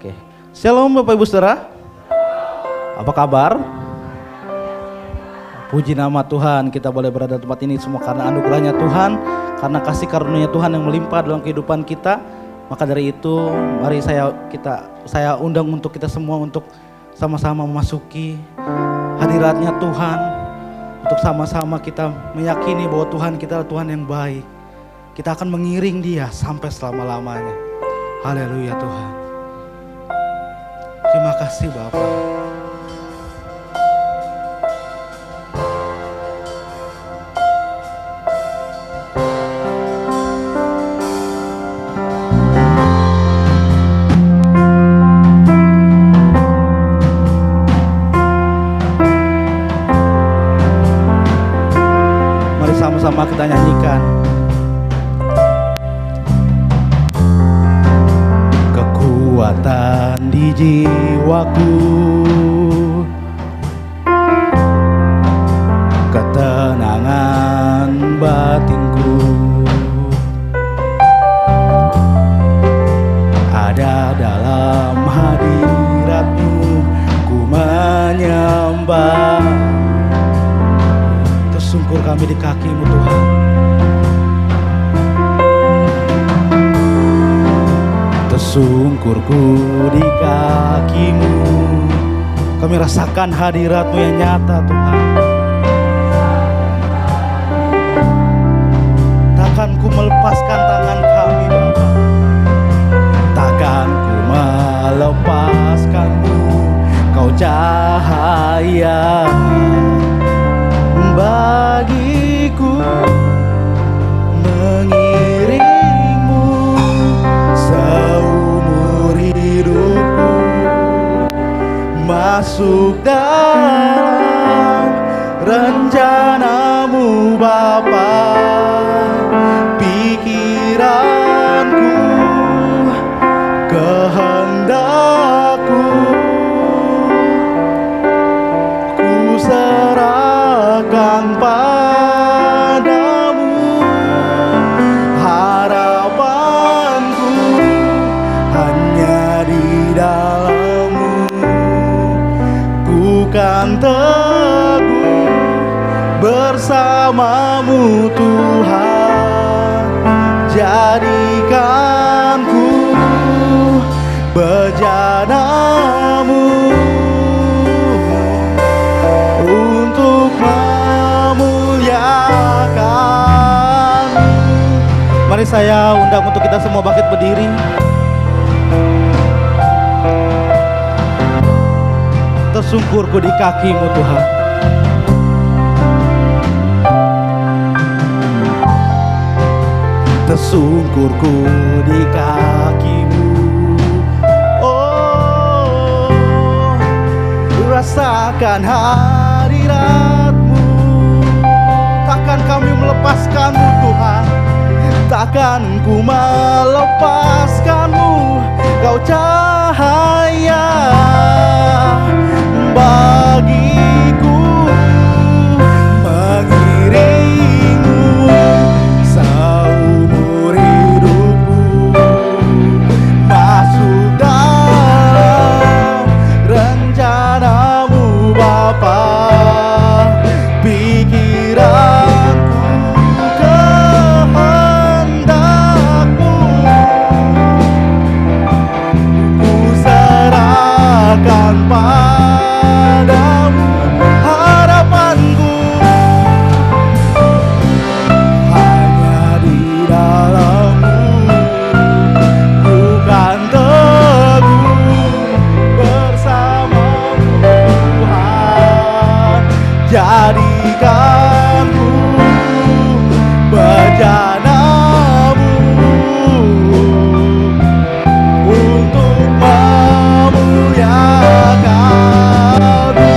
Oke. Shalom Bapak Ibu Saudara. Apa kabar? Puji nama Tuhan, kita boleh berada di tempat ini semua karena anugerahnya Tuhan, karena kasih karunia Tuhan yang melimpah dalam kehidupan kita. Maka dari itu, mari saya undang untuk kita semua untuk sama-sama memasuki hadiratnya Tuhan, untuk sama-sama kita meyakini bahwa Tuhan kita adalah Tuhan yang baik. Kita akan mengiring Dia sampai selama-lamanya. Haleluya Tuhan. Terima kasih Bapak. Mari sama-sama kita nyanyikan. Kekuatan di jiwaku, ketenangan batinku, ada dalam hadirat-Mu, ku menyembah. Tersungkur kami di kaki-Mu Tuhan. Tersungkurku di kaki-Mu, kami rasakan hadirat-Mu yang nyata Tuhan. Takkan ku melepaskan tangan kami Bapa, takkan ku melepaskan-Mu, Kau cahaya bagiku, mengiringmu seumur hidupku, masuk dalam rencana-Mu Bapa. Pikiranku, kehendakku, ku serahkan padamu. Harapanku hanya di dalam-Mu, ku kan teguh bersama-Mu Tuhan. Jadikanku bejana-Mu untuk memuliakan-Mu. Mari saya undang untuk kita semua bangkit berdiri. Tersungkurku di kaki-Mu Tuhan. Tersungkurku di kaki-Mu. Oh, rasakan hadirat-Mu. Takkan kami melepaskan-Mu Tuhan, takkan ku melepaskan-Mu. Kau cahaya bagiku, mengiringmu seumur hidupku, masuk dalam rencana-Mu Bapa. Pikiranku, kehendakku, ku serahkan padamu. Harapanku hanya di dalam-Mu, ku kan teguh bersama-Mu Tuhan. Jadikanku bejana-Mu untuk memuliakan-Mu.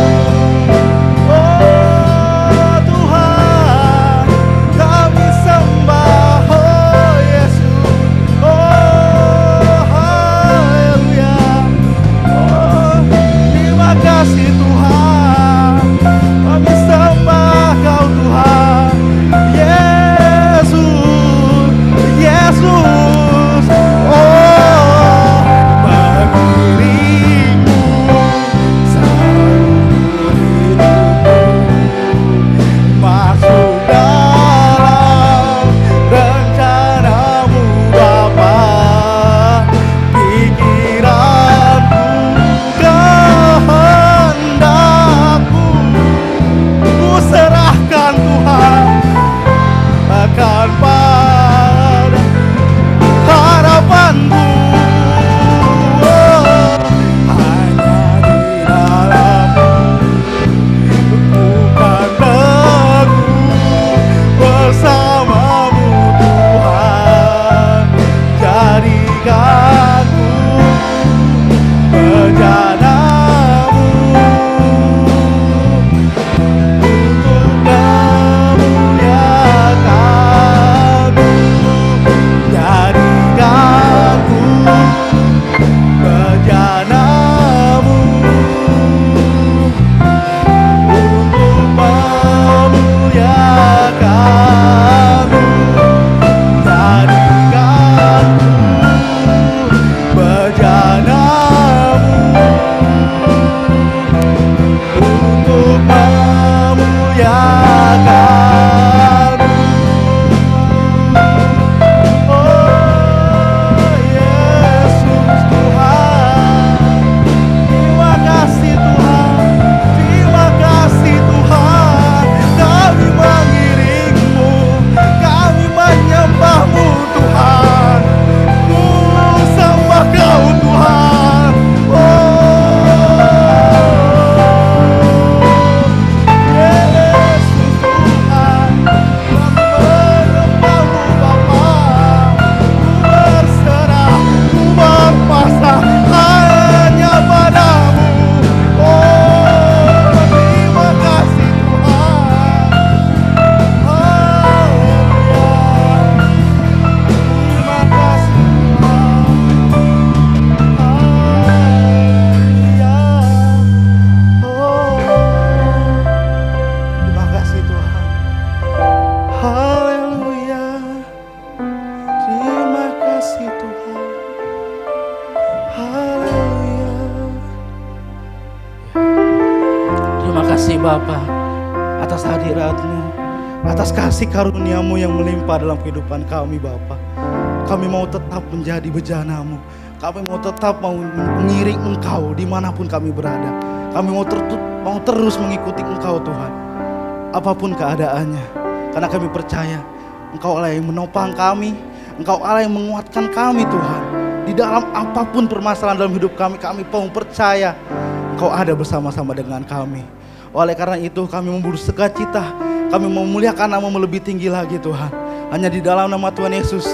Haleluya. Terima kasih Bapa atas hadirat-Mu, atas kasih karunia-Mu yang melimpah dalam kehidupan kami Bapa. Kami mau tetap menjadi bejana-Mu. Kami mau tetap mengiring Engkau dimanapun kami berada. Kami mau terus mengikuti Engkau Tuhan, apapun keadaannya. Karena kami percaya Engkau Allah yang menopang kami, Engkau Allah yang menguatkan kami Tuhan. Di dalam apapun permasalahan dalam hidup kami mau percaya Engkau ada bersama-sama dengan kami. Oleh karena itu kami memburusuka cita, kami memuliakan nama-Mu lebih tinggi lagi Tuhan. Hanya di dalam nama Tuhan Yesus.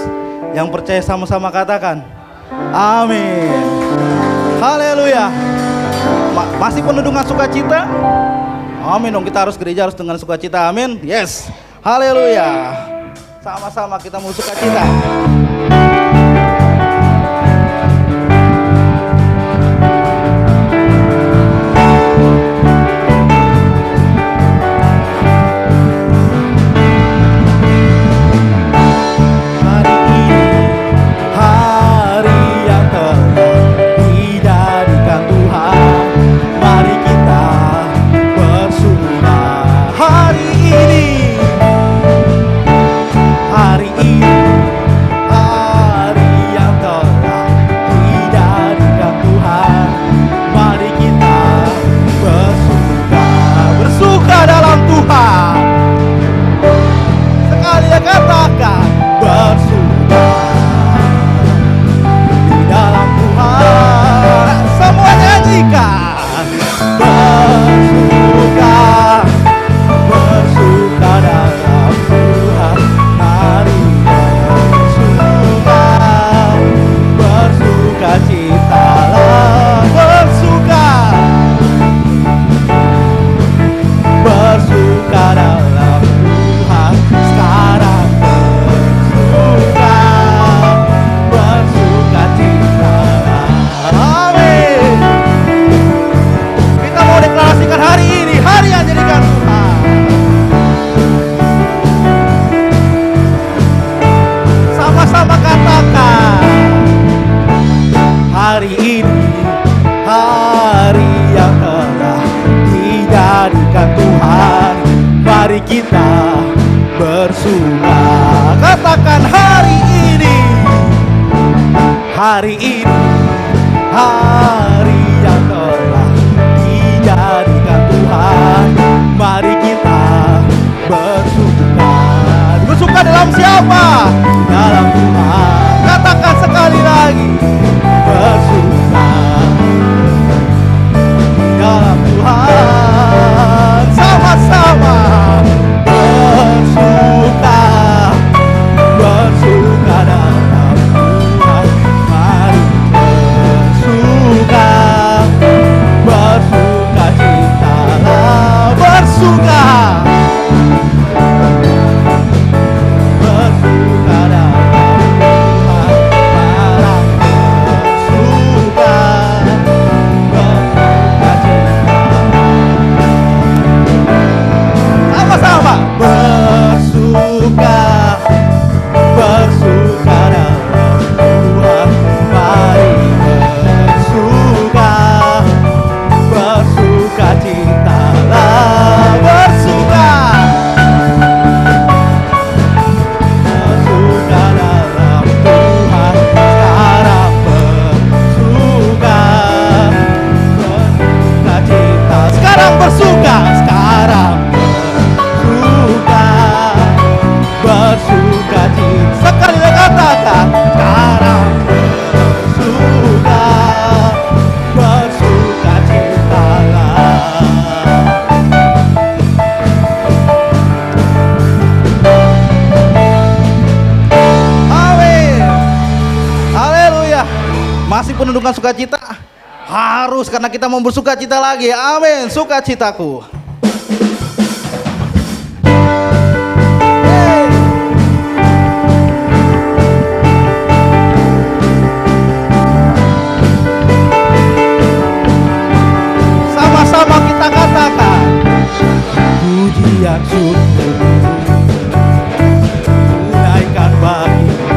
Yang percaya sama-sama katakan amin. Haleluya. Masih penuh dengan sukacita? Amin dong, kita harus gereja harus dengan sukacita. Amin. Yes. Haleluya. Sama-sama kita mau sukacita. Hari ini, hari yang telah dijadikan Tuhan. Mari kita bersuka. Bersuka dalam siapa? Dalam Tuhan. Katakan sekali lagi, bersuka dalam Tuhan. Sama-sama bersuka, bersuka dalam bersuka citalah, bersuka dalam Tuhan, malam bersuka cita, sama-sama bersuka dalam Tuhan, mari bersuka citalah, bersuka dalam Tuhan, sekarang bersuka cita, sekarang bersuka cita, sekali lagi katakan sekarang bersuka citalah. Amin. Haleluya. Masih penuh dengan sukacita? Harus, karena kita mau bersuka cita lagi. Amin. Sukacitaku. Sama-sama kita katakan pujian syukur tunaikan bagimu,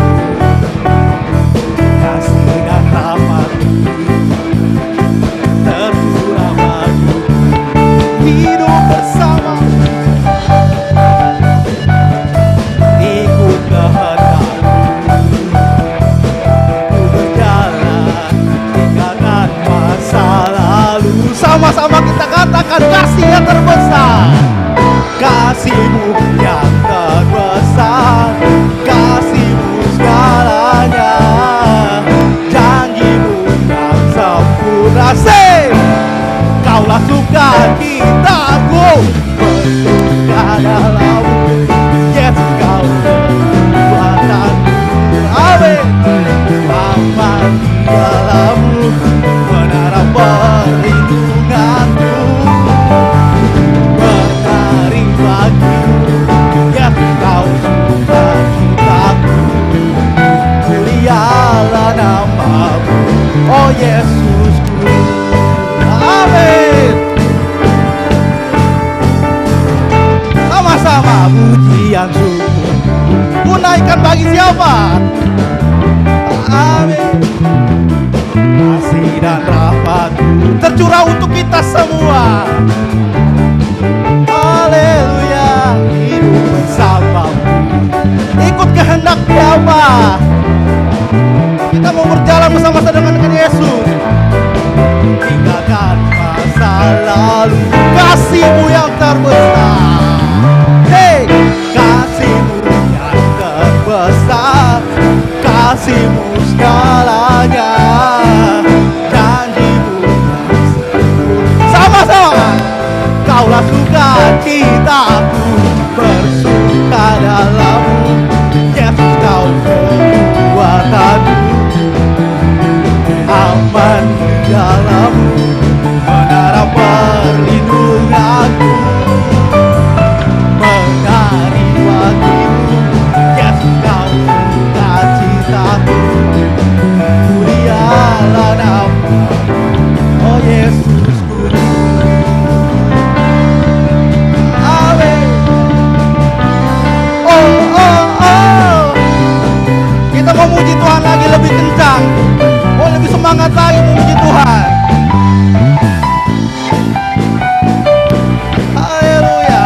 kasih dan rahmat-Mu sempurna. Kaulah sukacitaku, bersuka dalammu. Yes, kau kekuatanku. Amin. Aman di dalammu, menara perlindunganku. Menari bagimu, yes, kau sukacitaku. Mulialah namamu, oh Yesusku. Amin. Sama-sama pujian syukur ku naikkan bagi siapa? Amin. Kasih dan rahmat-Mu tercurah untuk kita semua. Haleluya. Hidup bersamamu, ikut kehendak Bapa. Kita mau berjalan bersama-sama dengan Yesus. Tinggalkan masa lalu, kasih-Mu yang terbesar. Hey, kasih-Mu yang terbesar, kasih-Mu segalanya, janji-Mu yang sempurna. Sama-sama. Kaulah sukacitaku, bersuka dalammu. Yesus, kau kekuatanku. Aman di dalammu, menara perlindunganku. Menari bagimu, Yesus, kau sukacitaku. Mulialah namamu, oh Yesusku. Amin. Oh, oh, oh. Kita memuji Tuhan lagi lebih kencang. Oh, lebih semangat lagi memuji Tuhan. Haleluya.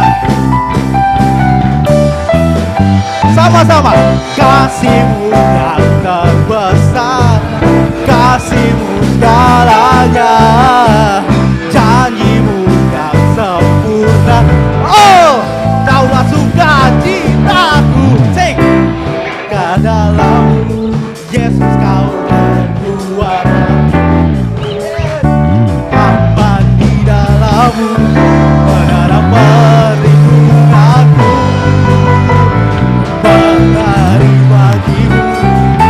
Sama-sama. Kasih-Mu yang terbesar, kasih-Mu segalanya, janji-Mu yang sempurna. Oh, Kaulah sukacitaku. Sing. Ke dalammu, Yesus, kau aman di dalammu, menara perlindunganku. Menari bagimu,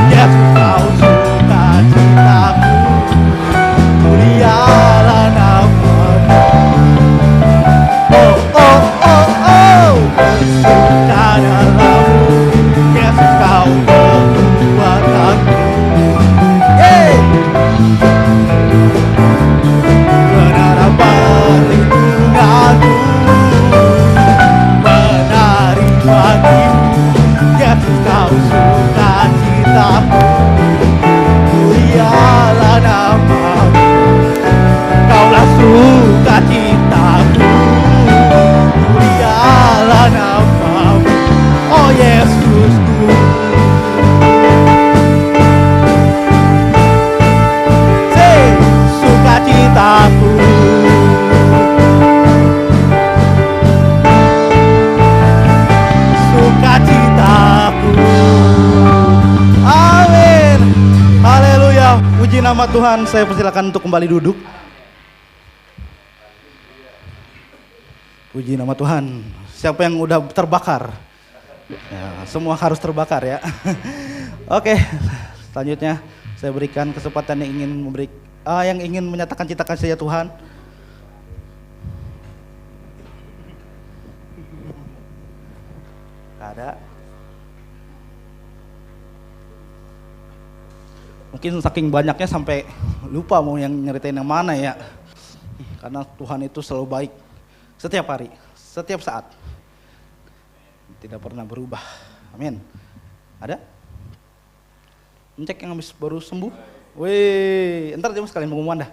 Yesus, kau sukacitaku. Mulialah namamu. Oh, oh, oh, oh. Bersuka dalammu, Yesus, kau kekuatanku. Hey! Menara perlindunganku. Menari bagimu, Yesus, kau sukacitaku. Mulialah namamu. Kaulah sukacitaku. Mulialah namamu, oh Yesusku. Sukacitaku. Sukacitaku. Amin. Haleluya. Puji nama Tuhan. Saya persilakan untuk kembali duduk. Puji nama Tuhan. Siapa yang udah terbakar? Ya, semua harus terbakar ya. Oke, selanjutnya saya berikan kesempatan yang ingin menyatakan cinta kasih Tuhan. Gak ada. Mungkin saking banyaknya sampai lupa mau yang nyeritain yang mana ya. Karena Tuhan itu selalu baik. Setiap hari, setiap saat. Tidak pernah berubah. Amin. Ada? Cek yang habis baru sembuh. Wih, ntar dia sekalian pengumuman dah.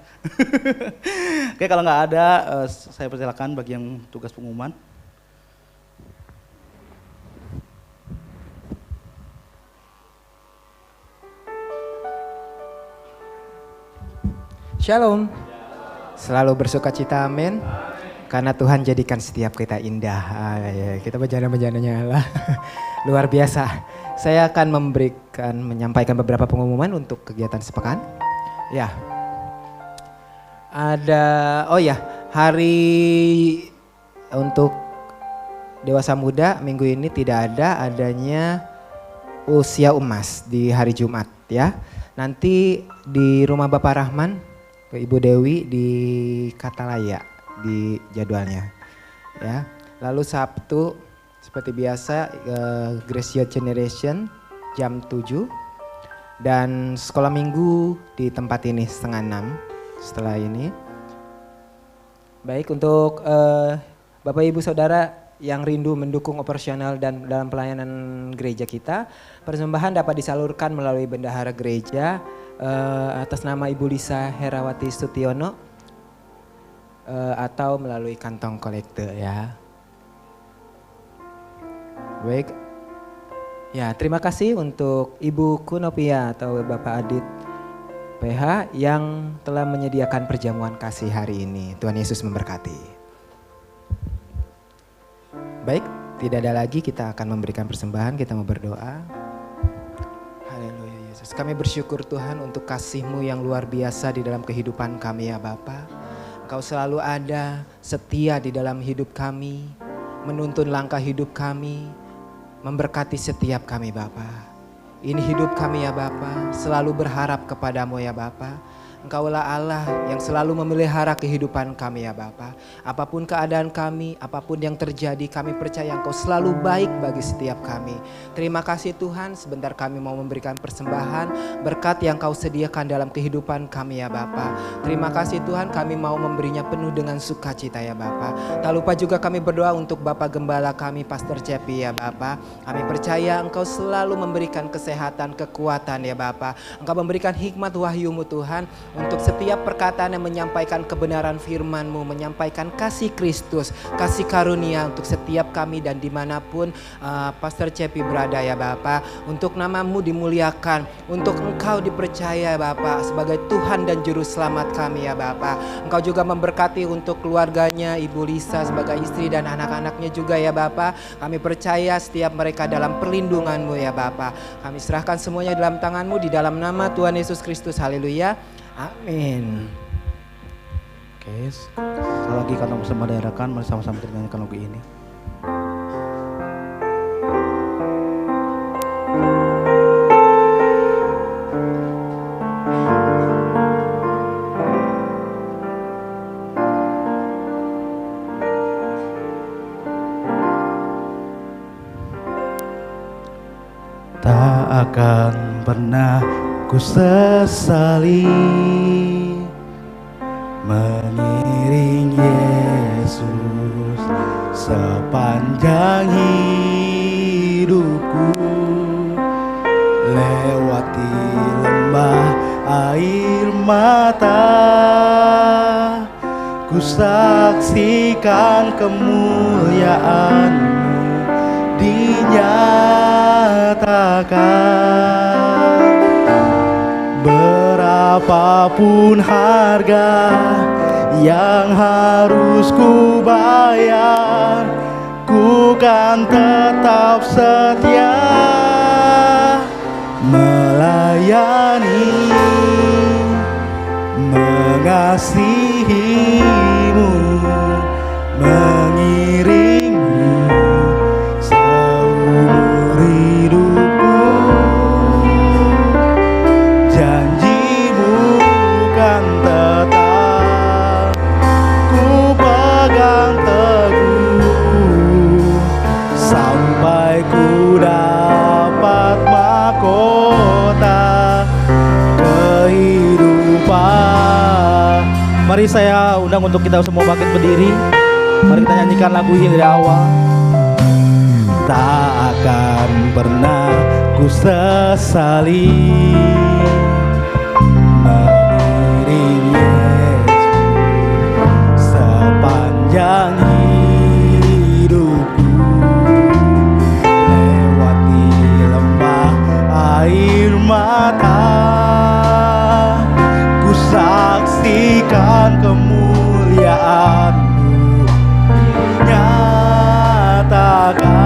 Oke, kalau nggak ada, saya persilakan bagi yang tugas pengumuman. Shalom. Selalu bersukacita, amin. Karena Tuhan jadikan setiap kita indah. Kita berjana-berjananya lah. Luar biasa. Saya akan menyampaikan beberapa pengumuman untuk kegiatan sepekan. Ya, Ada, oh ya, hari untuk dewasa muda minggu ini tidak ada, adanya usia emas di hari Jumat ya. Nanti di rumah Bapak Rahman, ke Ibu Dewi di Katalaya di jadwalnya ya. Lalu Sabtu seperti biasa Grace Youth Generation jam 7 dan sekolah minggu di tempat ini 5:30 setelah ini. Baik, untuk Bapak Ibu Saudara yang rindu mendukung operasional dan dalam pelayanan gereja kita, persembahan dapat disalurkan melalui bendahara gereja atas nama Ibu Lisa Herawati Sutiono atau melalui kantong kolekte ya. Baik, ya terima kasih untuk Ibu Kunopia atau Bapak Adit PH yang telah menyediakan perjamuan kasih hari ini. Tuhan Yesus memberkati. Baik, tidak ada lagi, kita akan memberikan persembahan, kita mau berdoa. Haleluya Yesus. Kami bersyukur Tuhan untuk kasih-Mu yang luar biasa di dalam kehidupan kami ya Bapa. Engkau selalu ada, setia di dalam hidup kami, menuntun langkah hidup kami, memberkati setiap kami Bapa. Ini hidup kami ya Bapa, selalu berharap kepadamu ya Bapa. Engkaulah Allah yang selalu memelihara kehidupan kami ya Bapa. Apapun keadaan kami, apapun yang terjadi, kami percaya Engkau selalu baik bagi setiap kami. Terima kasih Tuhan, sebentar kami mau memberikan persembahan, berkat yang Kau sediakan dalam kehidupan kami ya Bapa. Terima kasih Tuhan, kami mau memberinya penuh dengan sukacita ya Bapa. Tak lupa juga kami berdoa untuk Bapak Gembala kami, Pastor Cepi ya Bapa. Kami percaya Engkau selalu memberikan kesehatan, kekuatan ya Bapa. Engkau memberikan hikmat wahyu-Mu Tuhan, untuk setiap perkataan yang menyampaikan kebenaran firman-Mu, menyampaikan kasih Kristus, kasih karunia untuk setiap kami dan dimanapun Pastor Cepi berada ya Bapa. Untuk nama-Mu dimuliakan, untuk Engkau dipercaya Bapa sebagai Tuhan dan Juru Selamat kami ya Bapa. Engkau juga memberkati untuk keluarganya, Ibu Lisa sebagai istri dan anak-anaknya juga ya Bapa. Kami percaya setiap mereka dalam perlindungan-Mu ya Bapa. Kami serahkan semuanya dalam tangan-Mu di dalam nama Tuhan Yesus Kristus. Haleluya. Amin. Oke, sekali lagi karena bersama daerahkan, mari sama-sama kita nyanyikan lagu ini. Tak akan pernah ku sesali mengiring Yesus sepanjang hidupku, lewati lembah air mata, ku saksikan kemuliaan-Mu dinyatakan. Berapapun harga yang harus ku bayar, ku kan tetap setia melayani, mengasihi-Mu, mengiring-Mu seumur hidupku. Janji-Mu kan tetap ku pegang teguh sampai ku dapat mahkota kehidupan. Mari saya undang untuk kita semua bangkit berdiri. Mari kita nyanyikan lagu ini dari awal. Tak akan pernah ku sesali mengiring Yesus sepanjang hidupku, lewati lembah air mata, ku saksikan kemuliaan-Mu nyatakan.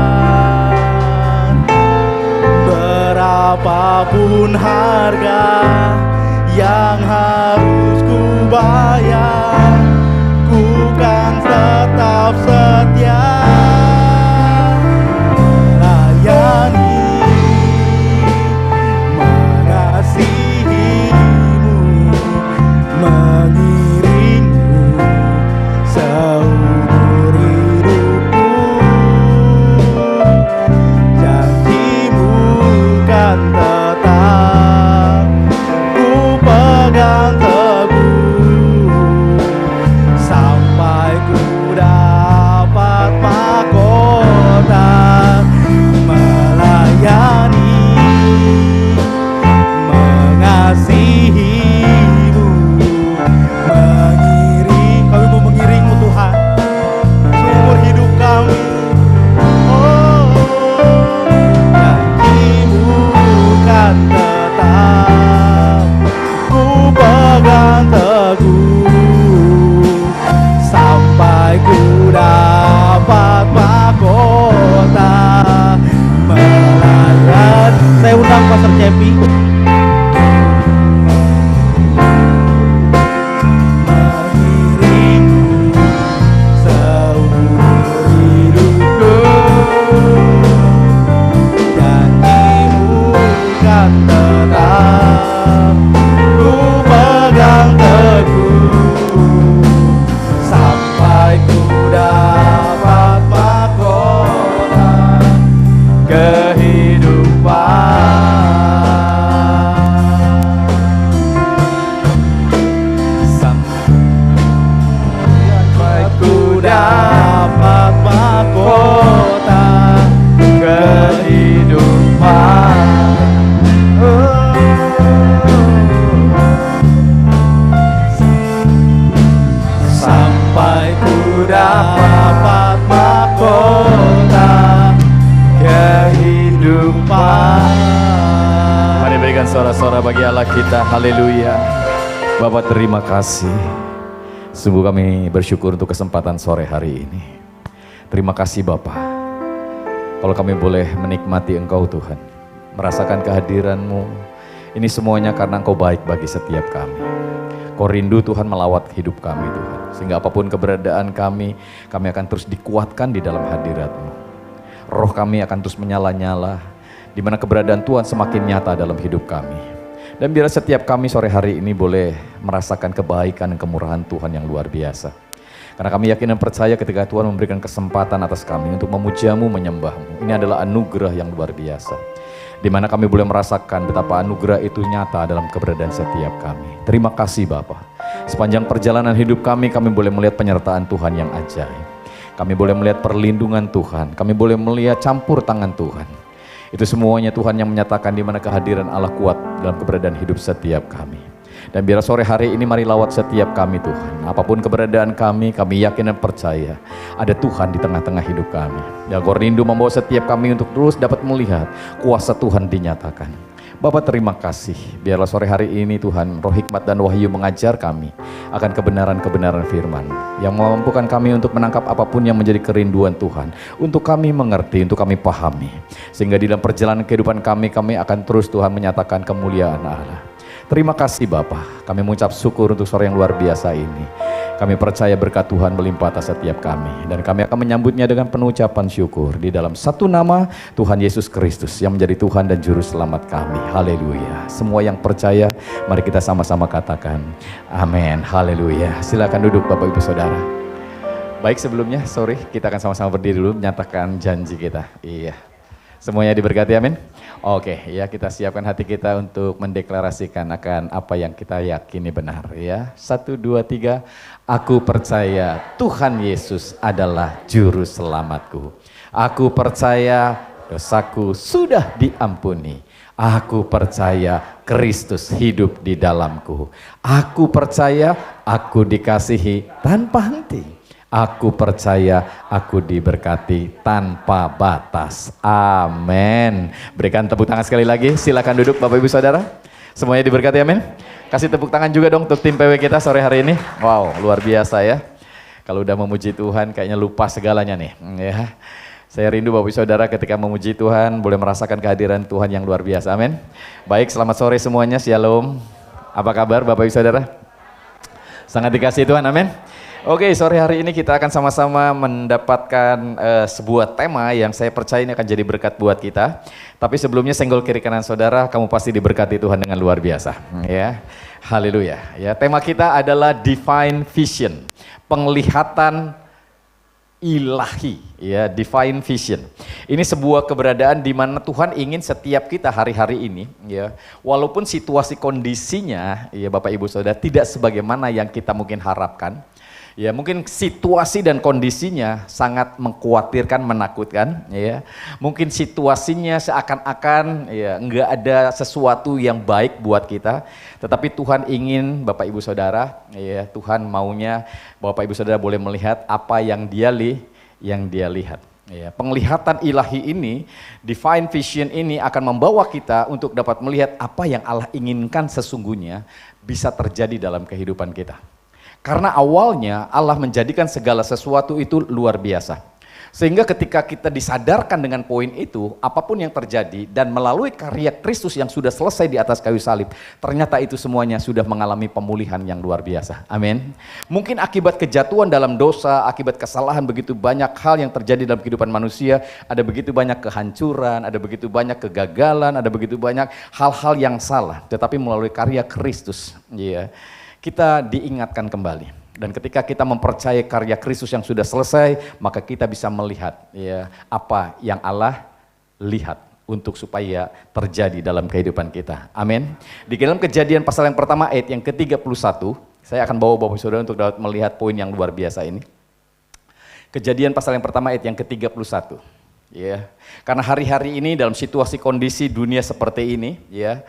Berapapun harga yang harus ku bayar, dapat mahkota kehidupan. Mari berikan suara-suara bagi Allah kita. Haleluya. Bapak terima kasih. Sungguh kami bersyukur untuk kesempatan sore hari ini. Terima kasih Bapak. Kalau kami boleh menikmati Engkau Tuhan, merasakan kehadiran-Mu, ini semuanya karena Engkau baik bagi setiap kami. Kau rindu Tuhan melawat hidup kami Tuhan, sehingga apapun keberadaan kami akan terus dikuatkan di dalam hadirat-Mu. Roh kami akan terus menyala-nyala, di mana keberadaan Tuhan semakin nyata dalam hidup kami. Dan biar setiap kami sore hari ini boleh merasakan kebaikan dan kemurahan Tuhan yang luar biasa. Karena kami yakin dan percaya ketika Tuhan memberikan kesempatan atas kami untuk memuja-Mu, menyembah-Mu. Ini adalah anugerah yang luar biasa. Di mana kami boleh merasakan betapa anugerah itu nyata dalam keberadaan setiap kami. Terima kasih Bapa. Sepanjang perjalanan hidup kami boleh melihat penyertaan Tuhan yang ajaib. Kami boleh melihat perlindungan Tuhan. Kami boleh melihat campur tangan Tuhan. Itu semuanya Tuhan yang menyatakan di mana kehadiran Allah kuat dalam keberadaan hidup setiap kami. Dan biar sore hari ini mari lawat setiap kami Tuhan. Apapun keberadaan kami yakin dan percaya ada Tuhan di tengah-tengah hidup kami. Dan Kau rindu membawa setiap kami untuk terus dapat melihat kuasa Tuhan dinyatakan. Bapak terima kasih, biarlah sore hari ini Tuhan roh hikmat dan wahyu mengajar kami akan kebenaran-kebenaran firman yang memampukan kami untuk menangkap apapun yang menjadi kerinduan Tuhan, untuk kami mengerti, untuk kami pahami, sehingga di dalam perjalanan kehidupan kami akan terus Tuhan menyatakan kemuliaan Allah. Terima kasih Bapa, kami mengucap syukur untuk sore yang luar biasa ini. Kami percaya berkat Tuhan melimpah atas setiap kami, dan kami akan menyambutnya dengan penuh ucapan syukur di dalam satu nama Tuhan Yesus Kristus yang menjadi Tuhan dan Juru Selamat kami. Haleluya. Semua yang percaya, mari kita sama-sama katakan amin. Haleluya. Silakan duduk Bapak Ibu Saudara. Baik, sebelumnya kita akan sama-sama berdiri dulu menyatakan janji kita. Iya. Semuanya diberkati, amin. Oke, ya kita siapkan hati kita untuk mendeklarasikan akan apa yang kita yakini benar ya. 1, 2, 3. Aku percaya Tuhan Yesus adalah juru selamatku. Aku percaya dosaku sudah diampuni. Aku percaya Kristus hidup di dalamku. Aku percaya aku dikasihi tanpa henti. Aku percaya aku diberkati tanpa batas. Amin. Berikan tepuk tangan sekali lagi. Silakan duduk Bapak Ibu Saudara. Semuanya diberkati, amin. Kasih tepuk tangan juga dong untuk tim PW kita sore hari ini. Wow, luar biasa ya. Kalau udah memuji Tuhan kayaknya lupa segalanya nih. Ya. Saya rindu Bapak Ibu Saudara ketika memuji Tuhan boleh merasakan kehadiran Tuhan yang luar biasa. Amin. Baik, selamat sore semuanya. Shalom. Apa kabar Bapak Ibu Saudara? Sangat dikasihi Tuhan, amin. Oke, sore hari ini kita akan sama-sama mendapatkan sebuah tema yang saya percaya ini akan jadi berkat buat kita. Tapi sebelumnya senggol kiri kanan saudara, kamu pasti diberkati Tuhan dengan luar biasa. Ya, haleluya. Ya, tema kita adalah divine vision, penglihatan ilahi. Ya, divine vision. Ini sebuah keberadaan di mana Tuhan ingin setiap kita hari-hari ini, ya, walaupun situasi kondisinya, ya Bapak Ibu Saudara, tidak sebagaimana yang kita mungkin harapkan. Ya, mungkin situasi dan kondisinya sangat mengkhawatirkan, menakutkan, ya. Mungkin situasinya seakan-akan ya enggak ada sesuatu yang baik buat kita, tetapi Tuhan ingin Bapak Ibu Saudara, ya, Tuhan maunya Bapak Ibu Saudara boleh melihat apa yang Dia lihat. Ya, penglihatan ilahi ini, divine vision ini akan membawa kita untuk dapat melihat apa yang Allah inginkan sesungguhnya bisa terjadi dalam kehidupan kita. Karena awalnya Allah menjadikan segala sesuatu itu luar biasa. Sehingga ketika kita disadarkan dengan poin itu, apapun yang terjadi dan melalui karya Kristus yang sudah selesai di atas kayu salib, ternyata itu semuanya sudah mengalami pemulihan yang luar biasa. Amin. Mungkin akibat kejatuhan dalam dosa, akibat kesalahan, begitu banyak hal yang terjadi dalam kehidupan manusia, ada begitu banyak kehancuran, ada begitu banyak kegagalan, ada begitu banyak hal-hal yang salah. Tetapi melalui karya Kristus, ya, kita diingatkan kembali. Dan ketika kita mempercayai karya Kristus yang sudah selesai, maka kita bisa melihat ya apa yang Allah lihat untuk supaya terjadi dalam kehidupan kita. Amin. Di dalam Kejadian pasal yang pertama ayat yang ke-31, saya akan bawa Bapak Saudara untuk dapat melihat poin yang luar biasa ini. Kejadian pasal yang pertama ayat yang ke-31. Ya. Karena hari-hari ini dalam situasi kondisi dunia seperti ini, ya,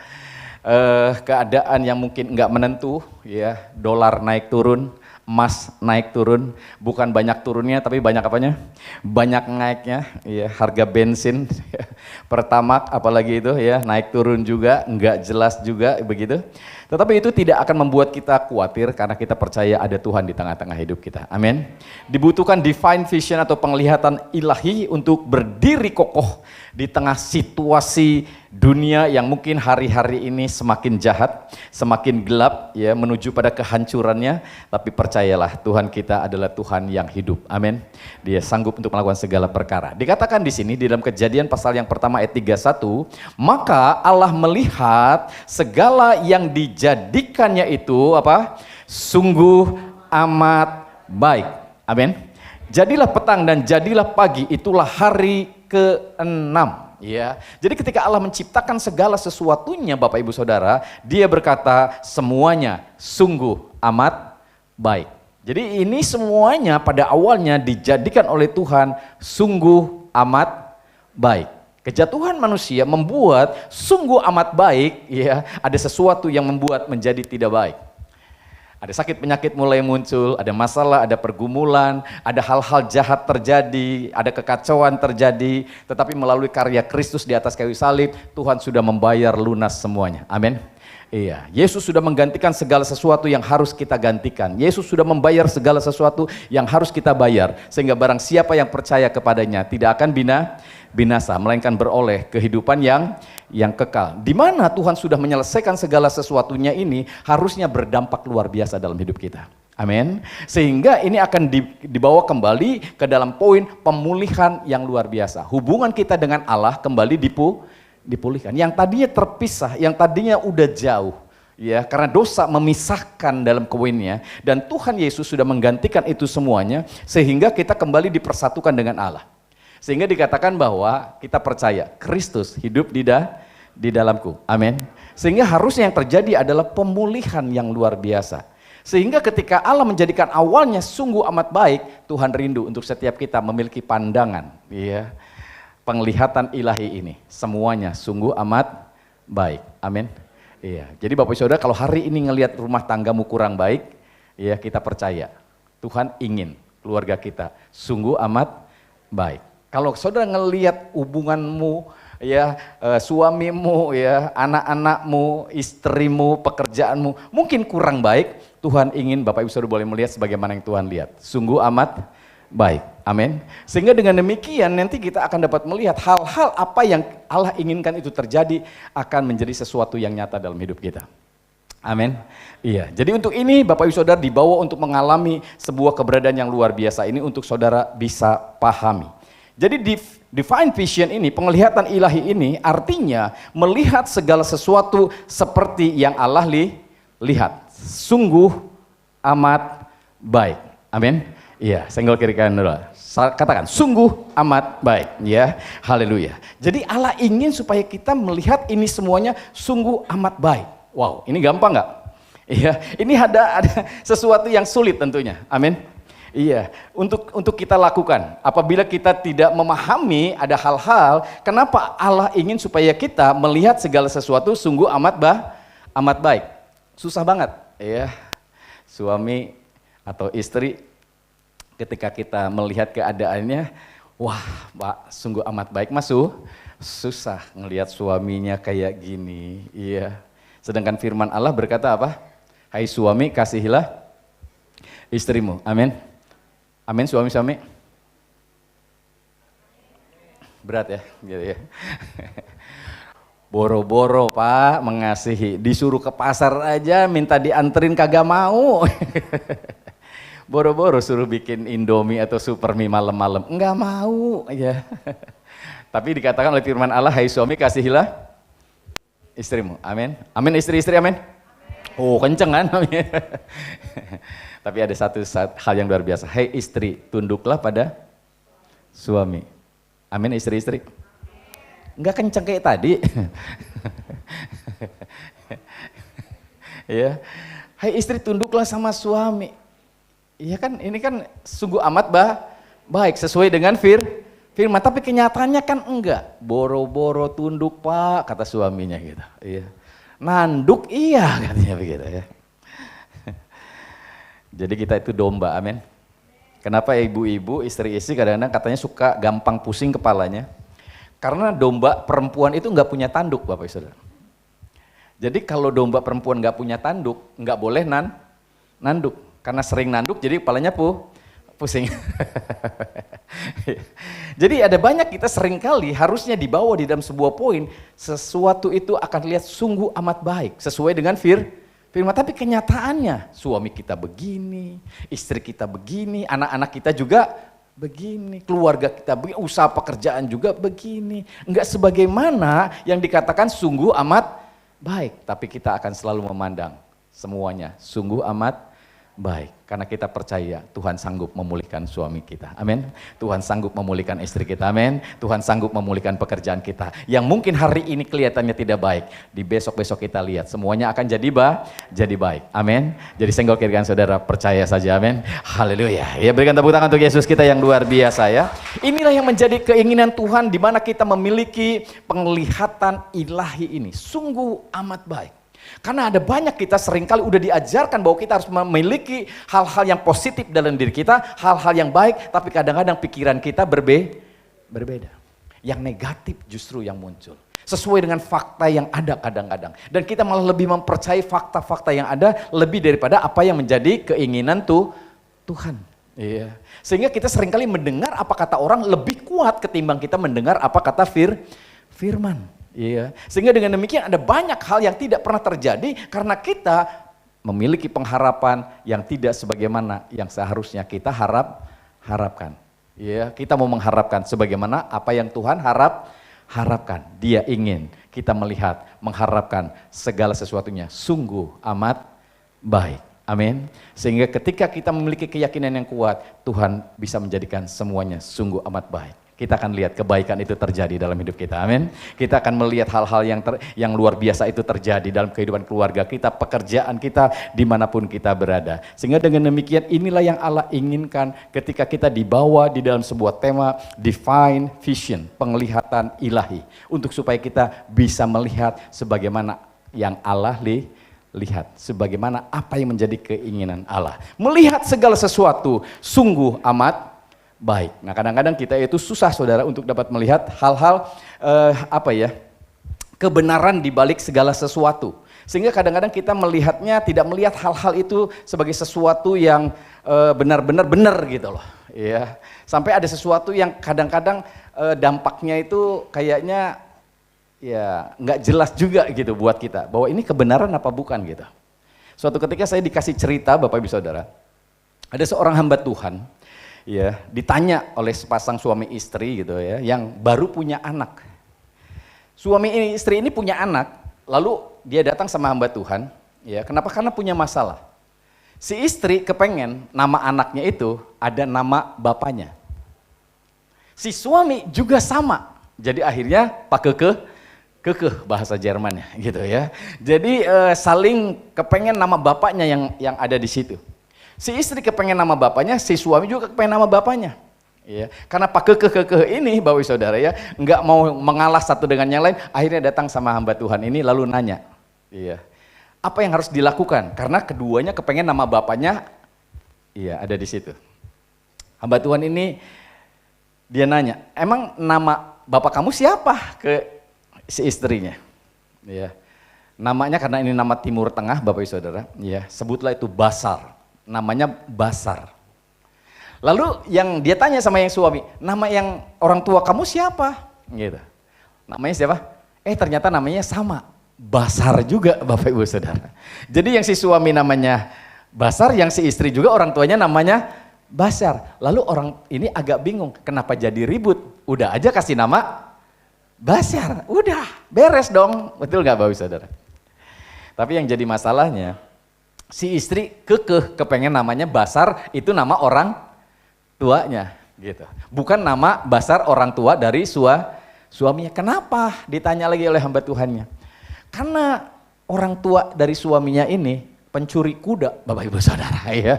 keadaan yang mungkin enggak menentu, ya, dolar naik turun, emas naik turun, bukan banyak turunnya tapi banyak apanya? Banyak naiknya, ya, harga bensin, Pertamax apalagi itu ya, naik turun juga, enggak jelas juga begitu. Tetapi itu tidak akan membuat kita khawatir karena kita percaya ada Tuhan di tengah-tengah hidup kita. Amin. Dibutuhkan divine vision atau penglihatan ilahi untuk berdiri kokoh di tengah situasi dunia yang mungkin hari-hari ini semakin jahat, semakin gelap ya, menuju pada kehancurannya, tapi percayalah Tuhan kita adalah Tuhan yang hidup. Amin. Dia sanggup untuk melakukan segala perkara. Dikatakan di sini di dalam Kejadian pasal yang pertama ayat 31, maka Allah melihat segala yang dijadikannya itu apa? Sungguh amat baik. Amin. Jadilah petang dan jadilah pagi, itulah hari ke-6. Ya, jadi ketika Allah menciptakan segala sesuatunya Bapak Ibu Saudara, Dia berkata semuanya sungguh amat baik. Jadi ini semuanya pada awalnya dijadikan oleh Tuhan sungguh amat baik. Kejatuhan manusia membuat sungguh amat baik, ya, ada sesuatu yang membuat menjadi tidak baik. Ada sakit penyakit mulai muncul, ada masalah, ada pergumulan, ada hal-hal jahat terjadi, ada kekacauan terjadi, tetapi melalui karya Kristus di atas kayu salib, Tuhan sudah membayar lunas semuanya. Amin. Iya, Yesus sudah menggantikan segala sesuatu yang harus kita gantikan. Yesus sudah membayar segala sesuatu yang harus kita bayar, sehingga barang siapa yang percaya kepadanya tidak akan binasa, melainkan beroleh kehidupan yang kekal. Di mana Tuhan sudah menyelesaikan segala sesuatunya ini harusnya berdampak luar biasa dalam hidup kita. Amin. Sehingga ini akan dibawa kembali ke dalam poin pemulihan yang luar biasa. Hubungan kita dengan Allah kembali dipulihkan. Yang tadinya terpisah, yang tadinya udah jauh, ya, karena dosa memisahkan dalam kawinnya, dan Tuhan Yesus sudah menggantikan itu semuanya sehingga kita kembali dipersatukan dengan Allah. Sehingga dikatakan bahwa kita percaya Kristus hidup di dalamku. Amin. Sehingga harusnya yang terjadi adalah pemulihan yang luar biasa. Sehingga ketika Allah menjadikan awalnya sungguh amat baik, Tuhan rindu untuk setiap kita memiliki pandangan, ya, penglihatan ilahi ini. Semuanya sungguh amat baik. Amin. Iya. Jadi Bapak Saudara, kalau hari ini ngelihat rumah tanggamu kurang baik, ya, kita percaya Tuhan ingin keluarga kita sungguh amat baik. Kalau saudara ngelihat hubunganmu, ya, suamimu, ya, anak-anakmu, istrimu, pekerjaanmu mungkin kurang baik, Tuhan ingin Bapak Ibu Saudara boleh melihat sebagaimana yang Tuhan lihat. Sungguh amat baik. Amin. Sehingga dengan demikian nanti kita akan dapat melihat hal-hal apa yang Allah inginkan itu terjadi akan menjadi sesuatu yang nyata dalam hidup kita. Amin. Iya. Jadi untuk ini Bapak Ibu Saudara dibawa untuk mengalami sebuah keberadaan yang luar biasa ini untuk saudara bisa pahami. Jadi divine vision ini, penglihatan ilahi ini artinya melihat segala sesuatu seperti yang Allah lihat. Sungguh amat baik. Amin. Iya, senggol kiri kanan dulu. Katakan, sungguh amat baik. Ya, haleluya. Jadi Allah ingin supaya kita melihat ini semuanya sungguh amat baik. Wow, ini gampang nggak? Iya, ini ada sesuatu yang sulit tentunya. Amin. Iya, untuk kita lakukan. Apabila kita tidak memahami ada hal-hal, kenapa Allah ingin supaya kita melihat segala sesuatu sungguh amat baik. Susah banget, ya. Suami atau istri ketika kita melihat keadaannya, wah, Pak, sungguh amat baik, susah ngelihat suaminya kayak gini, iya. Sedangkan firman Allah berkata apa? Hai suami, kasihilah istrimu. Amin. Amin, suami-suami. Berat ya, gitu ya. Boro-boro Pak mengasihi, disuruh ke pasar aja minta dianterin kagak mau. Boro-boro suruh bikin Indomie atau super mie malam-malam, enggak mau ya. Tapi dikatakan oleh firman Allah, hai suami kasihilah istrimu. Amin. Amin, istri-istri amin. Oh, kenceng kan? Tapi ada satu hal yang luar biasa. Hei istri, tunduklah pada suami. Amin, istri-istri. Enggak kenceng kayak tadi. Ya. Hei istri, tunduklah sama suami. Iya kan, ini kan sungguh amat baik sesuai dengan firman. Tapi kenyataannya kan enggak. Boro-boro tunduk Pak, kata suaminya gitu. Iya. Nanduk iya katanya begitu ya. Jadi kita itu domba, amin. Kenapa ibu-ibu, istri-istri kadang-kadang katanya suka gampang pusing kepalanya? Karena domba perempuan itu nggak punya tanduk, Bapak Ibu Saudara. Jadi kalau domba perempuan nggak punya tanduk, nggak boleh nanduk. Karena sering nanduk jadi kepalanya pusing. Jadi ada banyak kita seringkali harusnya dibawa di dalam sebuah poin, sesuatu itu akan lihat sungguh amat baik, sesuai dengan firman. Tapi kenyataannya, suami kita begini, istri kita begini, anak-anak kita juga begini, keluarga kita begini, usaha pekerjaan juga begini. Enggak sebagaimana yang dikatakan sungguh amat baik, tapi kita akan selalu memandang semuanya sungguh amat baik, karena kita percaya Tuhan sanggup memulihkan suami kita, amin. Tuhan sanggup memulihkan istri kita, amin. Tuhan sanggup memulihkan pekerjaan kita. Yang mungkin hari ini kelihatannya tidak baik, di besok-besok kita lihat semuanya akan jadi baik, amin. Jadi senggol kiri kanan saudara, percaya saja, amin. Haleluya. Ya, berikan tepuk tangan untuk Yesus kita yang luar biasa ya. Inilah yang menjadi keinginan Tuhan, di mana kita memiliki penglihatan ilahi ini, sungguh amat baik. Karena ada banyak kita seringkali udah diajarkan bahwa kita harus memiliki hal-hal yang positif dalam diri kita, hal-hal yang baik, tapi kadang-kadang pikiran kita berbeda. Yang negatif justru yang muncul. Sesuai dengan fakta yang ada kadang-kadang. Dan kita malah lebih mempercayai fakta-fakta yang ada lebih daripada apa yang menjadi keinginan Tuhan. Iya. Sehingga kita seringkali mendengar apa kata orang lebih kuat ketimbang kita mendengar apa kata firman. Iya, sehingga dengan demikian ada banyak hal yang tidak pernah terjadi karena kita memiliki pengharapan yang tidak sebagaimana yang seharusnya kita harapkan. Iya, kita mau mengharapkan sebagaimana apa yang Tuhan harapkan. Dia ingin kita melihat, mengharapkan segala sesuatunya sungguh amat baik. Amin. Sehingga ketika kita memiliki keyakinan yang kuat, Tuhan bisa menjadikan semuanya sungguh amat baik. Kita akan lihat kebaikan itu terjadi dalam hidup kita, amin. Kita akan melihat hal-hal yang luar biasa itu terjadi dalam kehidupan keluarga kita, pekerjaan kita, dimanapun kita berada. Sehingga dengan demikian inilah yang Allah inginkan ketika kita dibawa di dalam sebuah tema divine vision, penglihatan ilahi. Untuk supaya kita bisa melihat sebagaimana yang Allah lihat, sebagaimana apa yang menjadi keinginan Allah. Melihat segala sesuatu sungguh amat baik. Nah kadang-kadang kita itu susah saudara untuk dapat melihat hal-hal kebenaran di balik segala sesuatu. Sehingga kadang-kadang kita melihatnya tidak melihat hal-hal itu sebagai sesuatu yang benar-benar benar gitu loh. Ya. Sampai ada sesuatu yang kadang-kadang dampaknya itu kayaknya ya nggak jelas juga gitu buat kita. Bahwa ini kebenaran apa bukan gitu. Suatu ketika saya dikasih cerita Bapak Ibu Saudara. Ada seorang hamba Tuhan. Ya, ditanya oleh sepasang suami istri gitu ya, yang baru punya anak. Suami istri ini punya anak, lalu dia datang sama hamba Tuhan, ya, kenapa? Karena punya masalah. Si istri kepengen nama anaknya itu ada nama bapaknya. Si suami juga sama, jadi akhirnya pakai kekeh bahasa Jermannya gitu ya. Jadi saling kepengen nama bapaknya yang ada di situ. Si istri kepengen nama bapaknya, si suami juga kepengen nama bapaknya. Ya, karena pakai kekeh ini Bapak Ibu Saudara ya, nggak mau mengalah satu dengan yang lain, akhirnya datang sama hamba Tuhan ini lalu nanya, iya, apa yang harus dilakukan? Karena keduanya kepengen nama bapaknya, iya ada di situ. Hamba Tuhan ini dia nanya, emang nama bapak kamu siapa? Ke si istrinya. Iya, namanya karena ini nama Timur Tengah Bapak Ibu Saudara, iya, sebutlah itu Basar. Namanya Basar. Lalu yang dia tanya sama yang suami, nama yang orang tua kamu siapa? Gitu. Namanya siapa? Ternyata namanya sama, Basar juga Bapak Ibu Saudara. Jadi yang si suami namanya Basar, yang si istri juga orang tuanya namanya Basar. Lalu orang ini agak bingung, kenapa jadi ribut? Udah aja kasih nama Basar, udah beres dong. Betul nggak Bapak Ibu Saudara? Tapi yang jadi masalahnya, si istri kepengen namanya Basar, itu nama orang tuanya gitu. Bukan nama Basar orang tua dari suaminya. Kenapa? Ditanya lagi oleh hamba Tuhannya. Karena orang tua dari suaminya ini pencuri kuda, Bapak Ibu Saudara ya.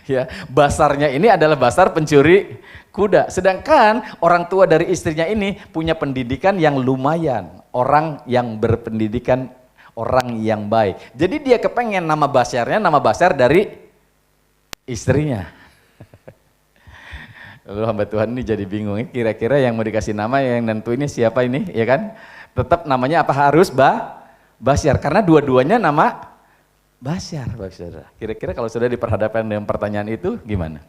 Ya, Basarnya ini adalah Basar pencuri kuda. Sedangkan orang tua dari istrinya ini punya pendidikan yang lumayan. Orang yang berpendidikan, orang yang baik. Jadi dia kepengen nama Basarnya, nama Basar dari istrinya. Lalu hamba Tuhan ini jadi bingung, kira-kira yang mau dikasih nama yang nentuinnya siapa ini, ya kan? Tetap namanya apa harus Basyar, karena dua-duanya nama Basyar, saudara. Kira-kira kalau sudah diperhadapkan dengan pertanyaan itu gimana?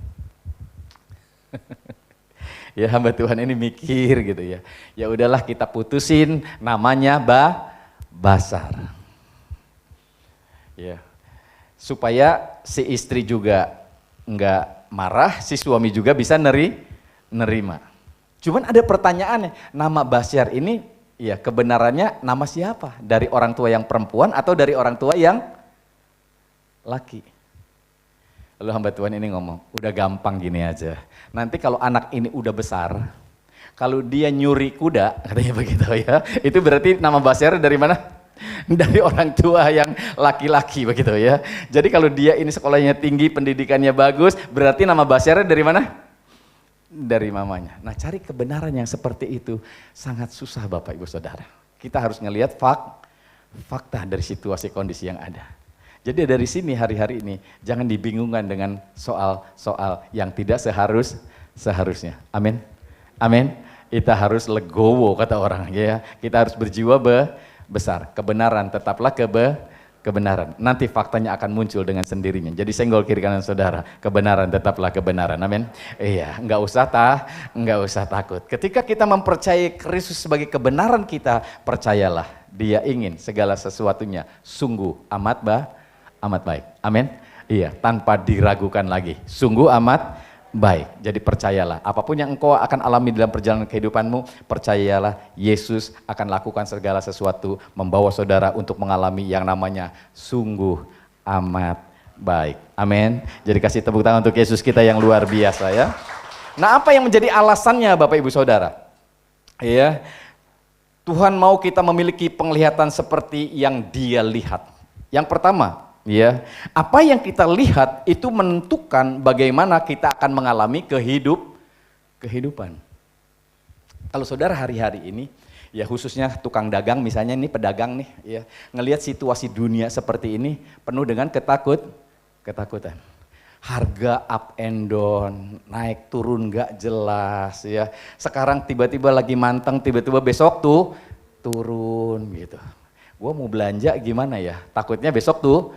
Ya hamba Tuhan ini mikir gitu ya. Ya udahlah kita putusin namanya Basar. Ya. Supaya si istri juga enggak marah, si suami juga bisa nerima. Cuman ada pertanyaannya, nama Basyar ini ya kebenarannya nama siapa? Dari orang tua yang perempuan atau dari orang tua yang laki? Lalu hamba Tuhan ini ngomong, udah gampang gini aja. Nanti kalau anak ini udah besar, kalau dia nyuri kuda, katanya begitu ya, itu berarti nama Basyar dari mana? Dari orang tua yang laki-laki begitu ya. Jadi kalau dia ini sekolahnya tinggi, pendidikannya bagus, berarti nama Basyar dari mana? Dari mamanya. Nah cari kebenaran yang seperti itu sangat susah Bapak Ibu Saudara. Kita harus ngelihat fakta dari situasi kondisi yang ada. Jadi dari sini hari-hari ini jangan dibingungkan dengan soal-soal yang tidak seharusnya. Amin. Amin. Kita harus legowo kata orang ya. Kita harus berjiwa besar. Kebenaran tetaplah kebenaran. Nanti faktanya akan muncul dengan sendirinya. Jadi senggol kiri kanan saudara. Kebenaran tetaplah kebenaran. Amin. Iya, enggak usah takut. Ketika kita mempercayai Kristus sebagai kebenaran kita, percayalah Dia ingin segala sesuatunya sungguh amat baik. Amin. Iya, tanpa diragukan lagi. Sungguh amat baik. Jadi percayalah, apapun yang engkau akan alami dalam perjalanan kehidupanmu, percayalah Yesus akan lakukan segala sesuatu membawa saudara untuk mengalami yang namanya sungguh amat baik. Amin. Jadi kasih tepuk tangan untuk Yesus kita yang luar biasa ya. Nah, apa yang menjadi alasannya Bapak Ibu Saudara? Ya, Tuhan mau kita memiliki penglihatan seperti yang Dia lihat. Yang pertama, ya, apa yang kita lihat itu menentukan bagaimana kita akan mengalami kehidupan. Kalau saudara hari-hari ini, ya khususnya tukang dagang misalnya ini pedagang nih, ya ngelihat situasi dunia seperti ini penuh dengan ketakutan. Harga up and down, naik turun gak jelas ya. Sekarang tiba-tiba lagi manteng, tiba-tiba besok tuh turun gitu. Gua mau belanja gimana ya? Takutnya besok tuh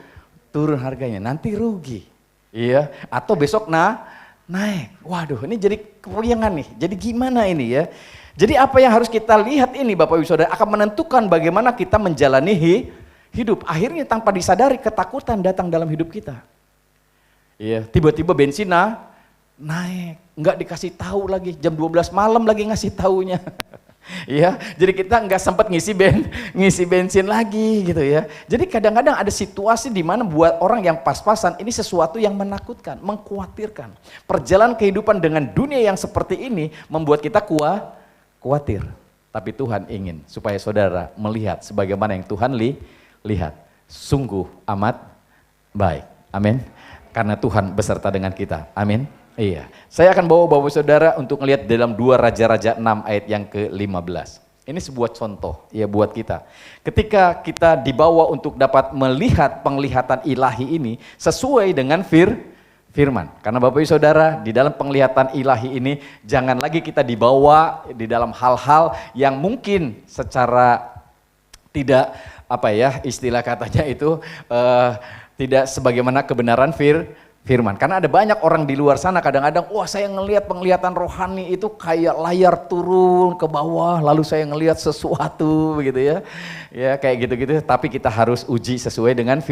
turun harganya, nanti rugi. Iya, atau besok naik. Waduh, ini jadi kepuyangan nih. Jadi gimana ini ya? Jadi apa yang harus kita lihat ini Bapak Ibu Saudara akan menentukan bagaimana kita menjalani hidup. Akhirnya tanpa disadari ketakutan datang dalam hidup kita. Iya, tiba-tiba bensin naik, nggak dikasih tahu lagi, jam 12 malam lagi ngasih taunya. Iya, jadi kita nggak sempat ngisi bensin lagi gitu ya. Jadi kadang-kadang ada situasi di mana buat orang yang pas-pasan ini sesuatu yang menakutkan, mengkhawatirkan. Perjalanan kehidupan dengan dunia yang seperti ini membuat kita khawatir. Tapi Tuhan ingin supaya saudara melihat sebagaimana yang Tuhan lihat. Sungguh amat baik. Amin. Karena Tuhan beserta dengan kita. Amin. Iya, saya akan bawa Bapak Saudara untuk melihat dalam 2 Raja-Raja 6 ayat yang ke-15. Ini sebuah contoh ya buat kita. Ketika kita dibawa untuk dapat melihat penglihatan ilahi ini sesuai dengan firman. Karena Bapak Ibu Saudara di dalam penglihatan ilahi ini jangan lagi kita dibawa di dalam hal-hal yang mungkin secara tidak istilah katanya itu tidak sebagaimana kebenaran firman. Karena ada banyak orang di luar sana kadang-kadang, wah saya ngelihat penglihatan rohani itu kayak layar turun ke bawah, lalu saya ngelihat sesuatu begitu ya. Ya kayak gitu-gitu, tapi kita harus uji sesuai dengan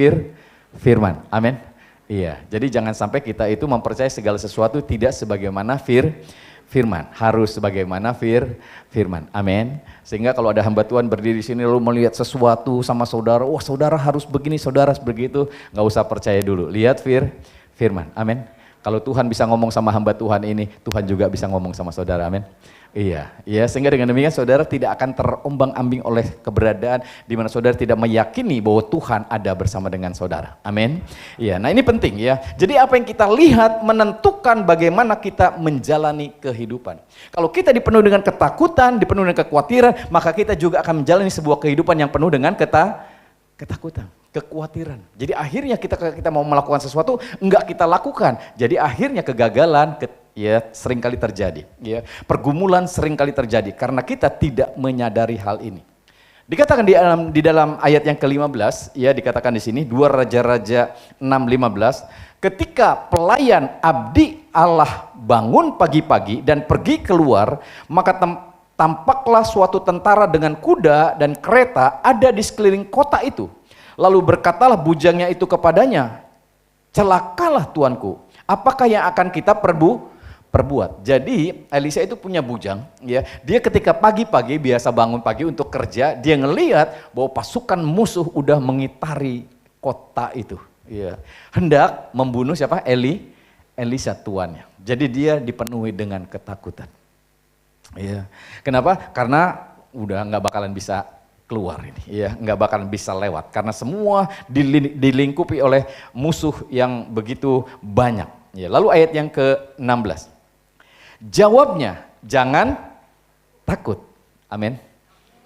firman. Amin. Iya, jadi jangan sampai kita itu mempercayai segala sesuatu tidak sebagaimana firman, harus sebagaimana firman. Amin. Sehingga kalau ada hamba Tuhan berdiri di sini lalu melihat sesuatu sama saudara, wah saudara harus begini, saudara harus begitu, nggak usah percaya dulu. Lihat firman. Amin. Kalau Tuhan bisa ngomong sama hamba Tuhan ini, Tuhan juga bisa ngomong sama saudara. Amin. Iya, sehingga dengan demikian saudara tidak akan terombang-ambing oleh keberadaan di mana saudara tidak meyakini bahwa Tuhan ada bersama dengan saudara. Amin. Iya, nah ini penting ya. Jadi apa yang kita lihat menentukan bagaimana kita menjalani kehidupan. Kalau kita dipenuhi dengan ketakutan, dipenuhi dengan kekhawatiran, maka kita juga akan menjalani sebuah kehidupan yang penuh dengan ketakutan. kekhawatiran. Jadi akhirnya kita mau melakukan sesuatu enggak kita lakukan. Jadi akhirnya kegagalan ya seringkali terjadi, ya. Pergumulan seringkali terjadi karena kita tidak menyadari hal ini. Dikatakan di dalam ayat yang ke-15, ya dikatakan di sini 2 Raja-Raja 6:15, ketika pelayan abdi Allah bangun pagi-pagi dan pergi keluar, maka tampaklah suatu tentara dengan kuda dan kereta ada di sekeliling kota itu. Lalu berkatalah bujangnya itu kepadanya, celakalah tuanku, apakah yang akan kita perbuat? Jadi Elisa itu punya bujang, ya. Dia ketika pagi-pagi biasa bangun pagi untuk kerja, dia ngelihat bahwa pasukan musuh udah mengitari kota itu, ya. Hendak membunuh siapa? Elisa tuannya. Jadi dia dipenuhi dengan ketakutan. Ya. Kenapa? Karena udah nggak bakalan bisa keluar ini, ya, nggak bakalan bisa lewat karena semua dilingkupi oleh musuh yang begitu banyak. Ya, lalu ayat yang ke-16. Jawabnya, jangan takut. Amin.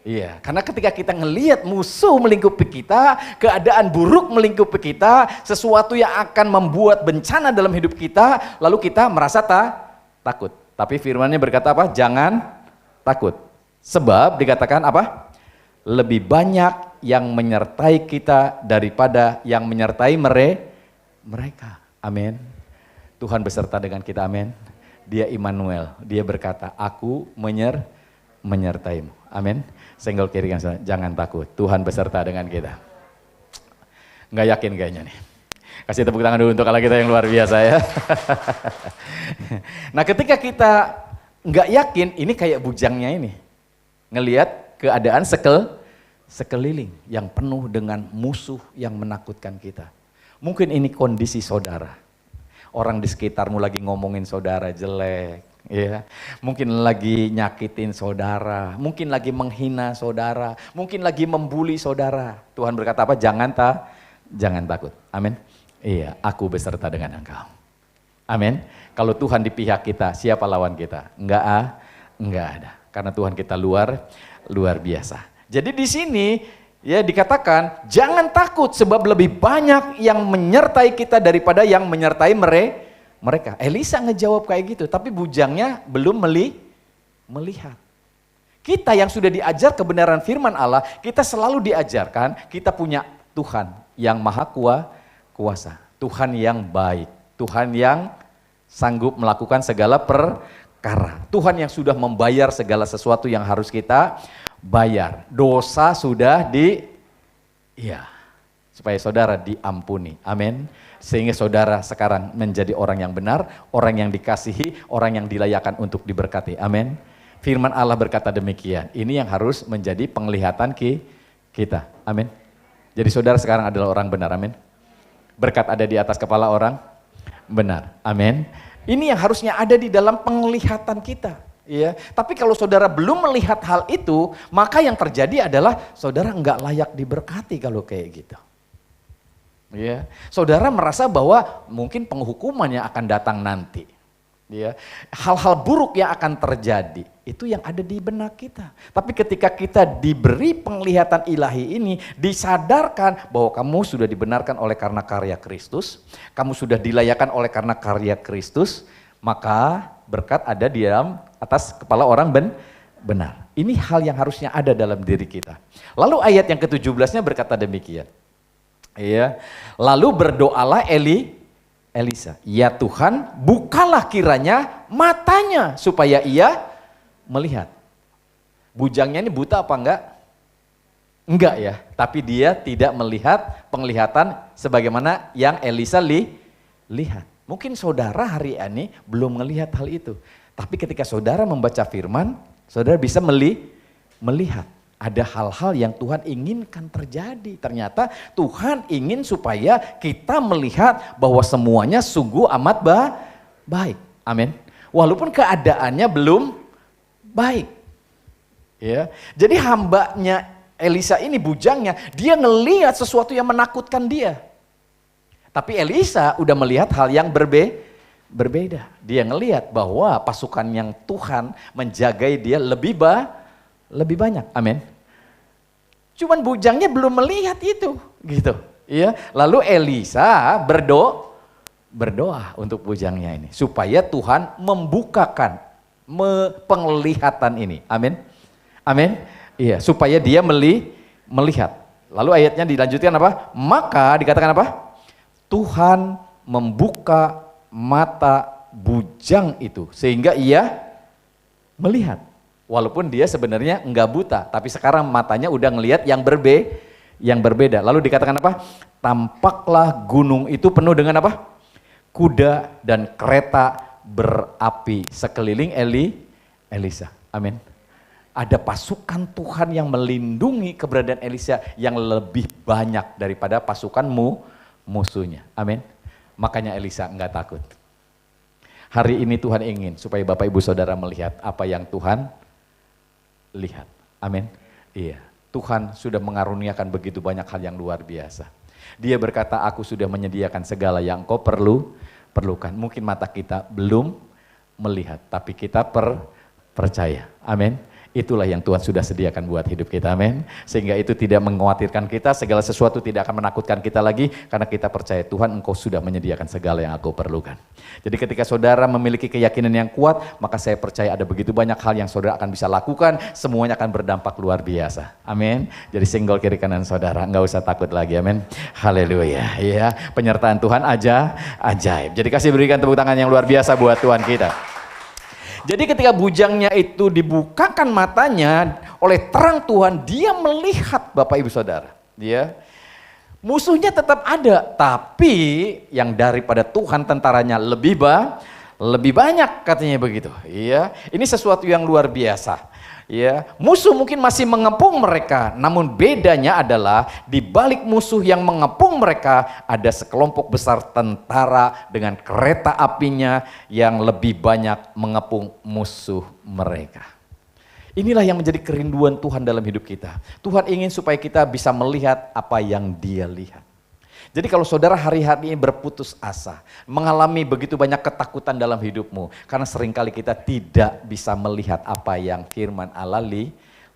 Iya, karena ketika kita ngelihat musuh melingkupi kita, keadaan buruk melingkupi kita, sesuatu yang akan membuat bencana dalam hidup kita, lalu kita merasa takut. Tapi firman-Nya berkata apa? Jangan takut. Sebab dikatakan apa? Lebih banyak yang menyertai kita daripada yang menyertai mereka. Amin. Tuhan beserta dengan kita, amin. Dia Immanuel, dia berkata, aku menyertaimu. Amin. Senggol kiri kan, jangan takut, Tuhan beserta dengan kita. Nggak yakin kayaknya nih. Kasih tepuk tangan dulu untuk Allah kita yang luar biasa ya. Nah ketika kita nggak yakin, ini kayak bujangnya ini. Ngelihat keadaan sekeliling yang penuh dengan musuh yang menakutkan kita. Mungkin ini kondisi saudara. Orang di sekitarmu lagi ngomongin saudara jelek, ya. Mungkin lagi nyakitin saudara, mungkin lagi menghina saudara, mungkin lagi membuli saudara. Tuhan berkata apa? Jangan takut. Amin. Iya, aku beserta dengan engkau. Amin. Kalau Tuhan di pihak kita, siapa lawan kita? Enggak ada. Karena Tuhan kita luar biasa. Jadi di sini ya dikatakan jangan takut sebab lebih banyak yang menyertai kita daripada yang menyertai mereka. Elisa ngejawab kayak gitu, tapi bujangnya belum melihat. Kita yang sudah diajar kebenaran firman Allah, kita selalu diajarkan kita punya Tuhan yang maha kuasa, Tuhan yang baik, Tuhan yang sanggup melakukan segala perkara, Tuhan yang sudah membayar segala sesuatu yang harus kita bayar. Dosa sudah supaya saudara diampuni. Amin. Sehingga saudara sekarang menjadi orang yang benar, orang yang dikasihi, orang yang dilayakan untuk diberkati. Amin. Firman Allah berkata demikian. Ini yang harus menjadi penglihatan kita. Amin. Jadi saudara sekarang adalah orang benar. Amin. Berkat ada di atas kepala orang benar. Amin. Ini yang harusnya ada di dalam penglihatan kita. Ya, tapi kalau saudara belum melihat hal itu, maka yang terjadi adalah saudara enggak layak diberkati kalau kayak gitu. Ya, saudara merasa bahwa mungkin penghukuman yang akan datang nanti. Ya, hal-hal buruk yang akan terjadi itu yang ada di benak kita. Tapi ketika kita diberi penglihatan ilahi ini, disadarkan bahwa kamu sudah dibenarkan oleh karena karya Kristus, kamu sudah dilayakan oleh karena karya Kristus, maka berkat ada di dalam atas kepala orang benar. Ini hal yang harusnya ada dalam diri kita. Lalu ayat yang ke-17-nya berkata demikian. Ya. Lalu berdoalah Elisa, ya Tuhan, bukalah kiranya matanya supaya ia melihat. Bujangnya ini buta apa enggak? Enggak ya, tapi dia tidak melihat penglihatan sebagaimana yang Elisa lihat. Mungkin saudara hari ini belum melihat hal itu. Tapi ketika saudara membaca firman, saudara bisa melihat. Ada hal-hal yang Tuhan inginkan terjadi. Ternyata Tuhan ingin supaya kita melihat bahwa semuanya sungguh amat baik. Amin. Walaupun keadaannya belum baik. Ya. Jadi hambanya Elisa ini, bujangnya, dia ngelihat sesuatu yang menakutkan dia. Tapi Elisa udah melihat hal yang berbeda. Dia ngelihat bahwa pasukan yang Tuhan menjagai dia lebih banyak. Amin. Cuman bujangnya belum melihat itu, gitu. Iya, lalu Elisa berdoa untuk bujangnya ini supaya Tuhan membukakan penglihatan ini. Amin. Amin. Iya, supaya dia melihat. Lalu ayatnya dilanjutkan apa? Maka dikatakan apa? Tuhan membuka mata bujang itu sehingga ia melihat. Walaupun dia sebenarnya enggak buta, tapi sekarang matanya udah ngelihat yang berbeda. Lalu dikatakan apa? Tampaklah gunung itu penuh dengan apa? Kuda dan kereta berapi sekeliling Elisa. Amin. Ada pasukan Tuhan yang melindungi keberadaan Elisa yang lebih banyak daripada pasukan musuhnya. Amin. Makanya Elisa enggak takut. Hari ini Tuhan ingin supaya Bapak Ibu Saudara melihat apa yang Tuhan lihat. Amin. Iya. Tuhan sudah mengaruniakan begitu banyak hal yang luar biasa. Dia berkata, aku sudah menyediakan segala yang kau perlukan. Mungkin mata kita belum melihat, tapi kita percaya. Amin. Itulah yang Tuhan sudah sediakan buat hidup kita, amin. Sehingga itu tidak mengkhawatirkan kita, segala sesuatu tidak akan menakutkan kita lagi, karena kita percaya Tuhan engkau sudah menyediakan segala yang aku perlukan. Jadi ketika saudara memiliki keyakinan yang kuat, maka saya percaya ada begitu banyak hal yang saudara akan bisa lakukan, semuanya akan berdampak luar biasa, amin. Jadi senggol kiri kanan saudara, enggak usah takut lagi, amin. Haleluya, ya. Penyertaan Tuhan ajaib. Jadi kasih berikan tepuk tangan yang luar biasa buat Tuhan kita. Jadi ketika bujangnya itu dibukakan matanya oleh terang Tuhan, dia melihat Bapak Ibu Saudara. Dia musuhnya tetap ada, tapi yang daripada Tuhan tentaranya lebih banyak katanya begitu. Iya, ini sesuatu yang luar biasa. Ya, musuh mungkin masih mengepung mereka, namun bedanya adalah di balik musuh yang mengepung mereka ada sekelompok besar tentara dengan kereta apinya yang lebih banyak mengepung musuh mereka. Inilah yang menjadi kerinduan Tuhan dalam hidup kita. Tuhan ingin supaya kita bisa melihat apa yang Dia lihat. Jadi kalau saudara hari-hari ini berputus asa, mengalami begitu banyak ketakutan dalam hidupmu, karena seringkali kita tidak bisa melihat apa yang firman Allah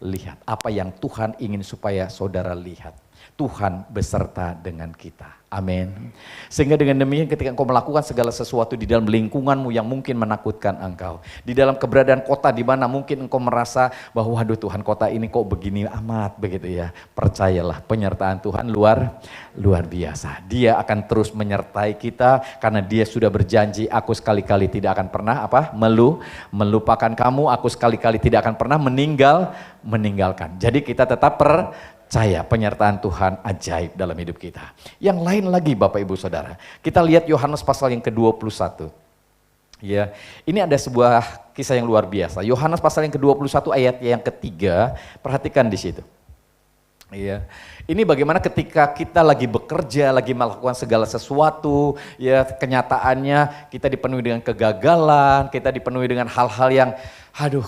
lihat, apa yang Tuhan ingin supaya saudara lihat. Tuhan beserta dengan kita. Amin. Sehingga dengan demikian ketika engkau melakukan segala sesuatu di dalam lingkunganmu yang mungkin menakutkan engkau, di dalam keberadaan kota di mana mungkin engkau merasa bahwa waduh Tuhan kota ini kok begini amat begitu ya. Percayalah penyertaan Tuhan luar biasa. Dia akan terus menyertai kita karena Dia sudah berjanji, aku sekali-kali tidak akan pernah melupakan kamu, aku sekali-kali tidak akan pernah meninggalkan. Jadi kita tetap percaya penyertaan Tuhan ajaib dalam hidup kita. Yang lain lagi Bapak Ibu Saudara, kita lihat Yohanes pasal yang ke-21. Ya, ini ada sebuah kisah yang luar biasa. Yohanes pasal yang ke-21 ayat yang ketiga, perhatikan di situ. Iya, ini bagaimana ketika kita lagi bekerja, lagi melakukan segala sesuatu, ya kenyataannya kita dipenuhi dengan kegagalan, kita dipenuhi dengan hal-hal yang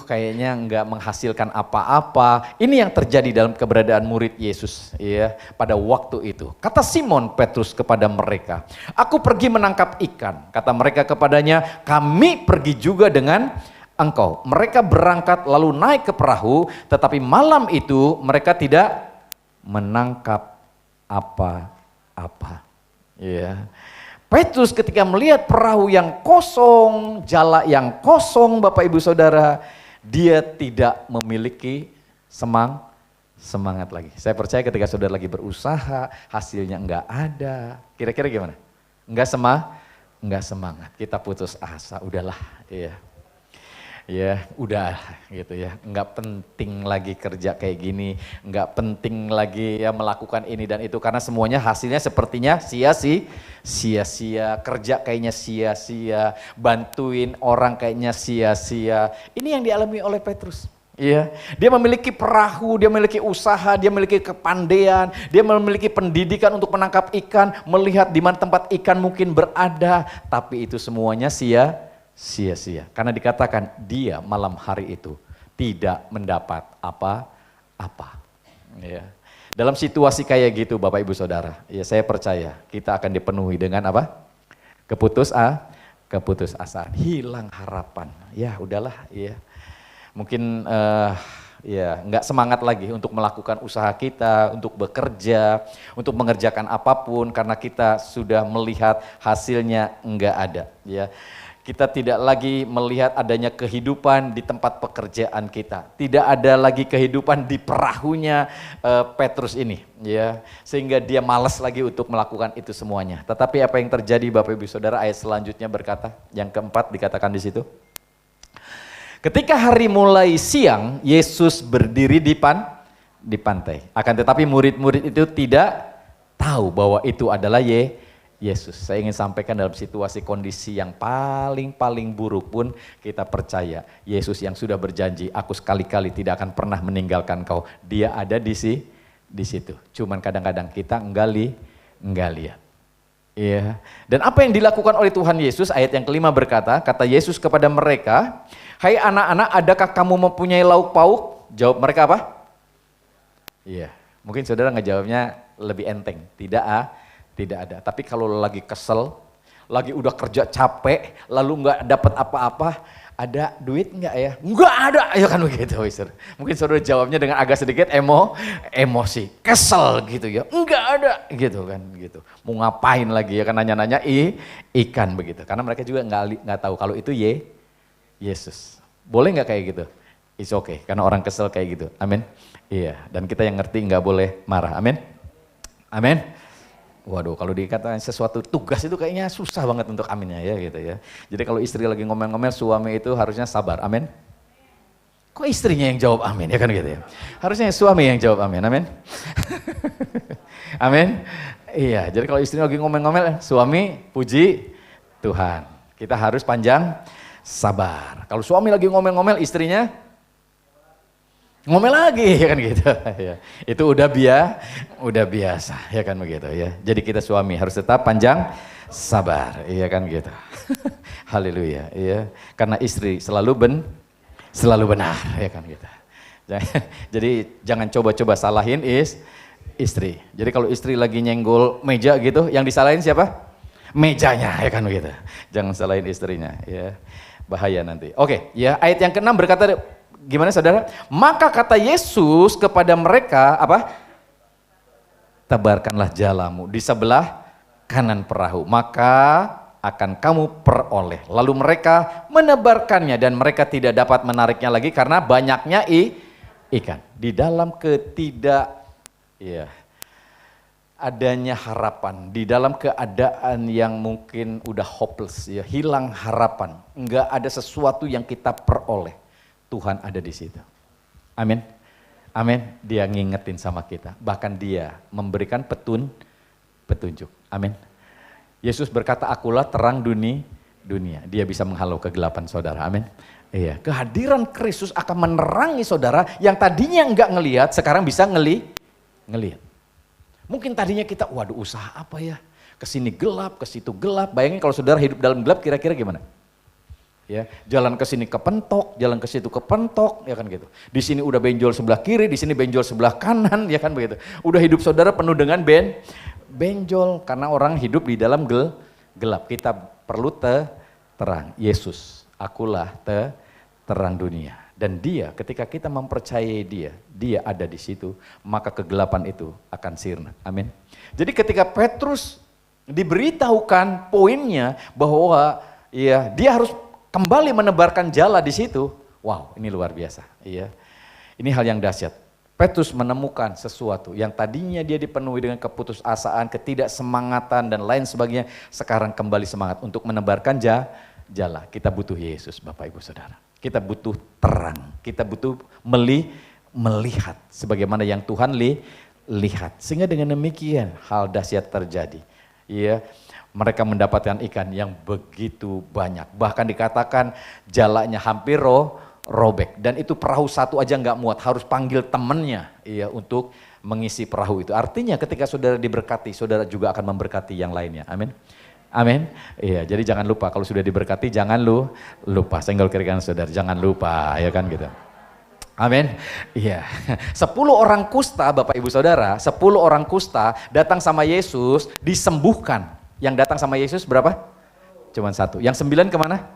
kayaknya nggak menghasilkan apa-apa. Ini yang terjadi dalam keberadaan murid Yesus ya pada waktu itu. Kata Simon Petrus kepada mereka, aku pergi menangkap ikan. Kata mereka kepadanya, kami pergi juga dengan engkau. Mereka berangkat lalu naik ke perahu, tetapi malam itu mereka tidak menangkap apa-apa. Ya. Petrus ketika melihat perahu yang kosong, jala yang kosong Bapak Ibu Saudara, dia tidak memiliki semangat lagi. Saya percaya ketika saudara lagi berusaha, hasilnya enggak ada. Kira-kira gimana? Enggak semangat. Kita putus asa, udahlah, ya. Ya udah gitu ya, nggak penting lagi kerja kayak gini, nggak penting lagi ya melakukan ini dan itu karena semuanya hasilnya sepertinya sia-sia, kerja kayaknya sia-sia, bantuin orang kayaknya sia-sia. Ini yang dialami oleh Petrus. Iya, dia memiliki perahu, dia memiliki usaha, dia memiliki kepandaian, dia memiliki pendidikan untuk menangkap ikan, melihat di mana tempat ikan mungkin berada, tapi itu semuanya sia-sia. Karena dikatakan dia malam hari itu tidak mendapat apa-apa. Ya. Dalam situasi kayak gitu Bapak Ibu Saudara, ya saya percaya kita akan dipenuhi dengan apa? Keputusasaan, hilang harapan. Ya udahlah, ya. Mungkin ya nggak semangat lagi untuk melakukan usaha kita, untuk bekerja, untuk mengerjakan apapun karena kita sudah melihat hasilnya nggak ada. Ya, kita tidak lagi melihat adanya kehidupan di tempat pekerjaan kita, tidak ada lagi kehidupan di perahunya Petrus ini, ya, sehingga dia malas lagi untuk melakukan itu semuanya. Tetapi apa yang terjadi, Bapak Ibu Saudara? Ayat selanjutnya berkata, yang keempat dikatakan di situ. Ketika hari mulai siang, Yesus berdiri di pantai. Akan tetapi murid-murid itu tidak tahu bahwa itu adalah Yesus. Saya ingin sampaikan dalam situasi kondisi yang paling buruk pun kita percaya Yesus yang sudah berjanji, aku sekali-kali tidak akan pernah meninggalkan kau. Dia ada di situ. Cuman kadang-kadang kita enggak lihat. Iya. Dan apa yang dilakukan oleh Tuhan Yesus, ayat yang kelima berkata, kata Yesus kepada mereka, hai anak-anak, adakah kamu mempunyai lauk pauk? Jawab mereka apa? Iya. Mungkin saudara ngejawabnya lebih enteng. Tidak ada. Tapi kalau lagi kesel, lagi udah kerja capek, lalu nggak dapat apa-apa, ada duit nggak ya? Nggak ada, ya kan begitu. Mungkin saudara jawabnya dengan agak sedikit emosi, kesel gitu ya. Nggak ada, gitu kan, gitu. Mau ngapain lagi ya kan nanya-nanya ikan begitu. Karena mereka juga nggak tahu kalau itu Yesus. Boleh nggak kayak gitu? It's okay, karena orang kesel kayak gitu. Amin. Iya. Dan kita yang ngerti nggak boleh marah. Amin. Amin. Waduh, kalau dikatakan sesuatu tugas itu kayaknya susah banget untuk aminnya ya gitu ya. Jadi kalau istri lagi ngomel-ngomel, suami itu harusnya sabar, amin. Kok istrinya yang jawab amin ya kan gitu ya. Harusnya suami yang jawab amin, amin. Amin. Iya, jadi kalau istri lagi ngomel-ngomel, suami puji Tuhan. Kita harus panjang sabar. Kalau suami lagi ngomel-ngomel, istrinya ngomel lagi ya kan gitu ya. Itu udah biasa ya kan begitu ya. Jadi kita suami harus tetap panjang sabar ya kan gitu. Haleluya ya. Karena istri selalu benar ya kan gitu. Jadi jangan coba-coba salahin istri. Jadi kalau istri lagi nyenggol meja gitu, yang disalahin siapa? Mejanya ya kan begitu. Jangan salahin istrinya ya. Bahaya nanti. Oke, ya ayat yang ke-6 berkata gimana saudara? Maka kata Yesus kepada mereka apa? Tebarkanlah jalamu di sebelah kanan perahu, maka akan kamu peroleh. Lalu mereka menebarkannya dan mereka tidak dapat menariknya lagi karena banyaknya ikan. Di dalam adanya harapan, di dalam keadaan yang mungkin udah hopeless ya, hilang harapan, enggak ada sesuatu yang kita peroleh. Tuhan ada di situ. Amin. Amin. Dia ngingetin sama kita. Bahkan dia memberikan petunjuk. Amin. Yesus berkata, akulah terang dunia. Dia bisa menghalau kegelapan saudara. Amin. Iya. Kehadiran Kristus akan menerangi saudara yang tadinya enggak ngelihat, sekarang bisa ngelihat. Mungkin tadinya kita, waduh usaha apa ya? Kesini gelap, ke situ gelap. Bayangin kalau saudara hidup dalam gelap kira-kira gimana? Ya, jalan ke sini kepentok, jalan ke situ kepentok, ya kan gitu. Di sini udah benjol sebelah kiri, di sini benjol sebelah kanan, ya kan begitu. Udah hidup saudara penuh dengan benjol karena orang hidup di dalam gelap. Kita perlu terang. Yesus, akulah terang dunia. Dan dia, ketika kita mempercayai dia ada di situ, maka kegelapan itu akan sirna. Amin. Jadi ketika Petrus diberitahukan poinnya bahwa ya dia harus kembali menebarkan jala di situ. Wow, ini luar biasa. Iya. Ini hal yang dahsyat. Petrus menemukan sesuatu yang tadinya dia dipenuhi dengan keputusasaan, ketidaksemangatan dan lain sebagainya, sekarang kembali semangat untuk menebarkan jala. Kita butuh Yesus, Bapak Ibu Saudara. Kita butuh terang. Kita butuh melihat sebagaimana yang Tuhan lihat. Sehingga dengan demikian hal dahsyat terjadi. Iya. Mereka mendapatkan ikan yang begitu banyak. Bahkan dikatakan jalanya hampir robek. Dan itu perahu satu aja nggak muat, harus panggil temannya ya, untuk mengisi perahu itu. Artinya ketika saudara diberkati, saudara juga akan memberkati yang lainnya. Amin. Amin. Iya, jadi jangan lupa kalau sudah diberkati jangan lupa. Senggol kiri kanan saudara, jangan lupa ya kan gitu. Amin. Iya. 10 orang kusta Bapak Ibu Saudara, 10 orang kusta datang sama Yesus disembuhkan. Yang datang sama Yesus berapa? Cuman 1. Yang 9 kemana?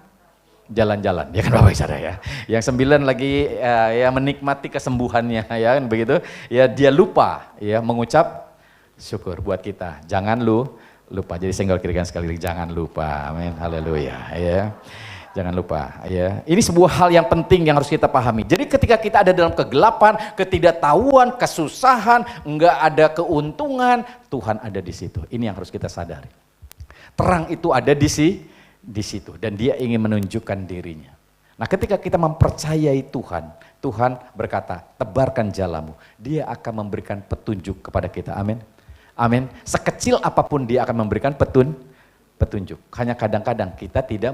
jalan-jalan, ya kan Bapak Ibu Saudara ya. Yang 9 lagi ya menikmati kesembuhannya, ya kan begitu. Ya dia lupa ya mengucap syukur buat kita. Jangan lupa. Jadi senggol kiri kanan sekali lagi, jangan lupa. Amin. Haleluya ya. Jangan lupa ya. Ini sebuah hal yang penting yang harus kita pahami. Jadi ketika kita ada dalam kegelapan, ketidaktahuan, kesusahan, enggak ada keuntungan, Tuhan ada di situ. Ini yang harus kita sadari. Terang itu ada di situ dan dia ingin menunjukkan dirinya. Nah ketika kita mempercayai Tuhan, Tuhan berkata, tebarkan jalamu. Dia akan memberikan petunjuk kepada kita. Amin. Amin. Sekecil apapun dia akan memberikan petunjuk. Hanya kadang-kadang kita tidak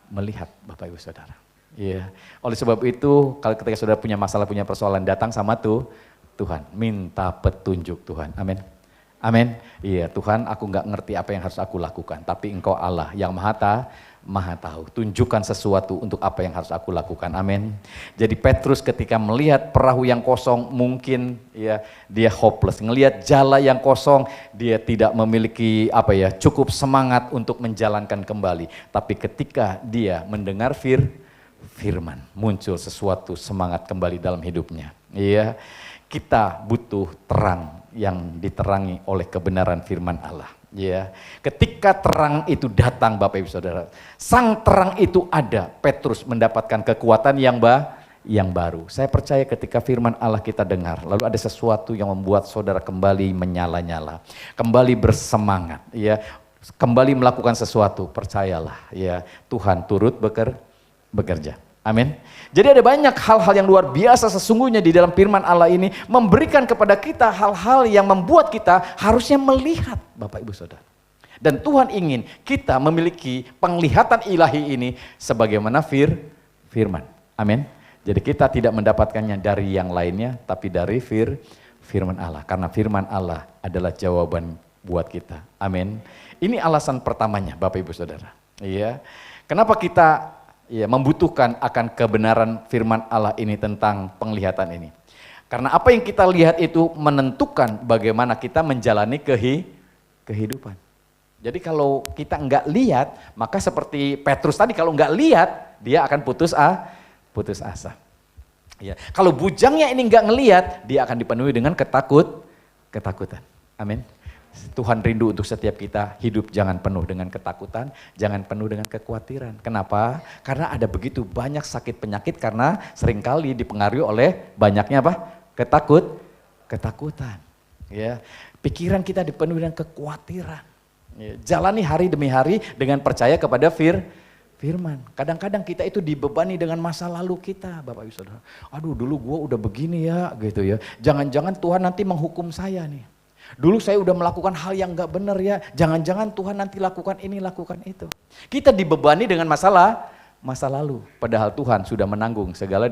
melihat, Bapak Ibu Saudara. Iya. Oleh sebab itu, kalau ketika saudara punya masalah, punya persoalan, datang sama Tuhan, minta petunjuk Tuhan. Amin. Amin. Iya, Tuhan, aku nggak ngerti apa yang harus aku lakukan, tapi Engkau Allah yang Maha tahu. Tunjukkan sesuatu untuk apa yang harus aku lakukan. Amin. Jadi Petrus ketika melihat perahu yang kosong, mungkin ya dia hopeless. Ngelihat jala yang kosong, dia tidak memiliki cukup semangat untuk menjalankan kembali. Tapi ketika dia mendengar firman, muncul sesuatu semangat kembali dalam hidupnya. Iya. Kita butuh terang yang diterangi oleh kebenaran firman Allah. Ya, ketika terang itu datang, Bapak Ibu Saudara, sang terang itu ada, Petrus mendapatkan kekuatan yang baru. Saya percaya ketika firman Allah kita dengar, lalu ada sesuatu yang membuat saudara kembali menyala-nyala, kembali bersemangat, ya, kembali melakukan sesuatu. Percayalah, ya, Tuhan turut bekerja. Amin. Jadi ada banyak hal-hal yang luar biasa sesungguhnya di dalam firman Allah ini memberikan kepada kita hal-hal yang membuat kita harusnya melihat, Bapak Ibu Saudara. Dan Tuhan ingin kita memiliki penglihatan ilahi ini sebagaimana firman. Amin. Jadi kita tidak mendapatkannya dari yang lainnya, tapi dari firman Allah. Karena firman Allah adalah jawaban buat kita. Amin. Ini alasan pertamanya, Bapak Ibu Saudara. Iya. Kenapa kita membutuhkan akan kebenaran firman Allah ini tentang penglihatan ini. Karena apa yang kita lihat itu menentukan bagaimana kita menjalani kehidupan. Jadi kalau kita enggak lihat, maka seperti Petrus tadi, kalau enggak lihat, dia akan putus asa. Ya. Kalau bujangnya ini enggak ngelihat, dia akan dipenuhi dengan ketakutan. Amin. Tuhan rindu untuk setiap kita hidup jangan penuh dengan ketakutan, jangan penuh dengan kekhawatiran. Kenapa? Karena ada begitu banyak sakit penyakit karena seringkali dipengaruhi oleh banyaknya ketakutan. Ya, pikiran kita dipenuhi dengan kekhawatiran. Ya, jalani hari demi hari dengan percaya kepada firman. Kadang-kadang kita itu dibebani dengan masa lalu kita, Bapak Ibu Saudara. Aduh, dulu gua udah begini ya, gitu ya. Jangan-jangan Tuhan nanti menghukum saya nih. Dulu saya udah melakukan hal yang gak benar ya, jangan-jangan Tuhan nanti lakukan ini, lakukan itu. Kita dibebani dengan masa lalu, padahal Tuhan sudah menanggung segala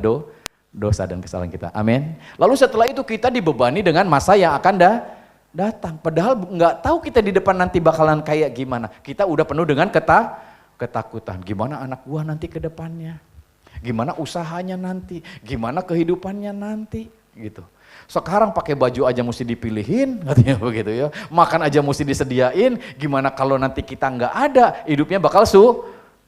dosa dan kesalahan kita. Amin. Lalu setelah itu kita dibebani dengan masa yang akan datang, padahal gak tahu kita di depan nanti bakalan kayak gimana. Kita udah penuh dengan ketakutan, gimana anak gua nanti ke depannya, gimana usahanya nanti, gimana kehidupannya nanti, gitu. Sekarang pakai baju aja mesti dipilihin, katanya begitu ya. Makan aja mesti disediain, gimana kalau nanti kita nggak ada, hidupnya bakal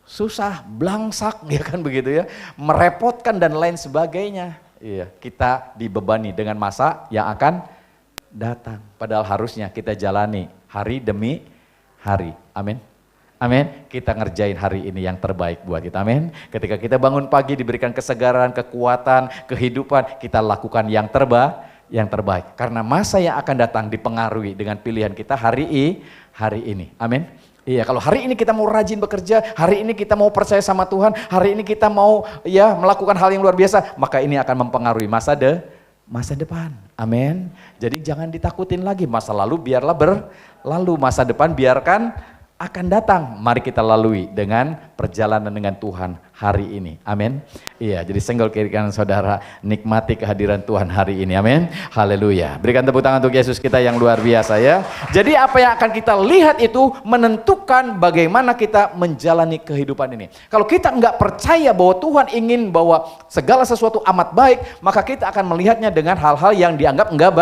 susah, blangsak, ya kan begitu ya. Merepotkan dan lain sebagainya. Iya, kita dibebani dengan masa yang akan datang. Padahal harusnya kita jalani hari demi hari. Amin. Amin. Kita ngerjain hari ini yang terbaik buat kita. Amin. Ketika kita bangun pagi diberikan kesegaran, kekuatan, kehidupan, kita lakukan yang terbaik. Karena masa yang akan datang dipengaruhi dengan pilihan kita hari ini. Amin. Iya, kalau hari ini kita mau rajin bekerja, hari ini kita mau percaya sama Tuhan, hari ini kita mau melakukan hal yang luar biasa, maka ini akan mempengaruhi masa depan. Amin. Jadi jangan ditakutin lagi, masa lalu biarlah berlalu, masa depan biarkan akan datang. Mari kita lalui dengan perjalanan dengan Tuhan hari ini. Amin. Iya, jadi senggol kiri kanan saudara, nikmati kehadiran Tuhan hari ini. Amin. Haleluya. Berikan tepuk tangan untuk Yesus kita yang luar biasa ya. Jadi apa yang akan kita lihat itu menentukan bagaimana kita menjalani kehidupan ini. Kalau kita enggak percaya bahwa Tuhan ingin bahwa segala sesuatu amat baik, maka kita akan melihatnya dengan hal-hal yang dianggap enggak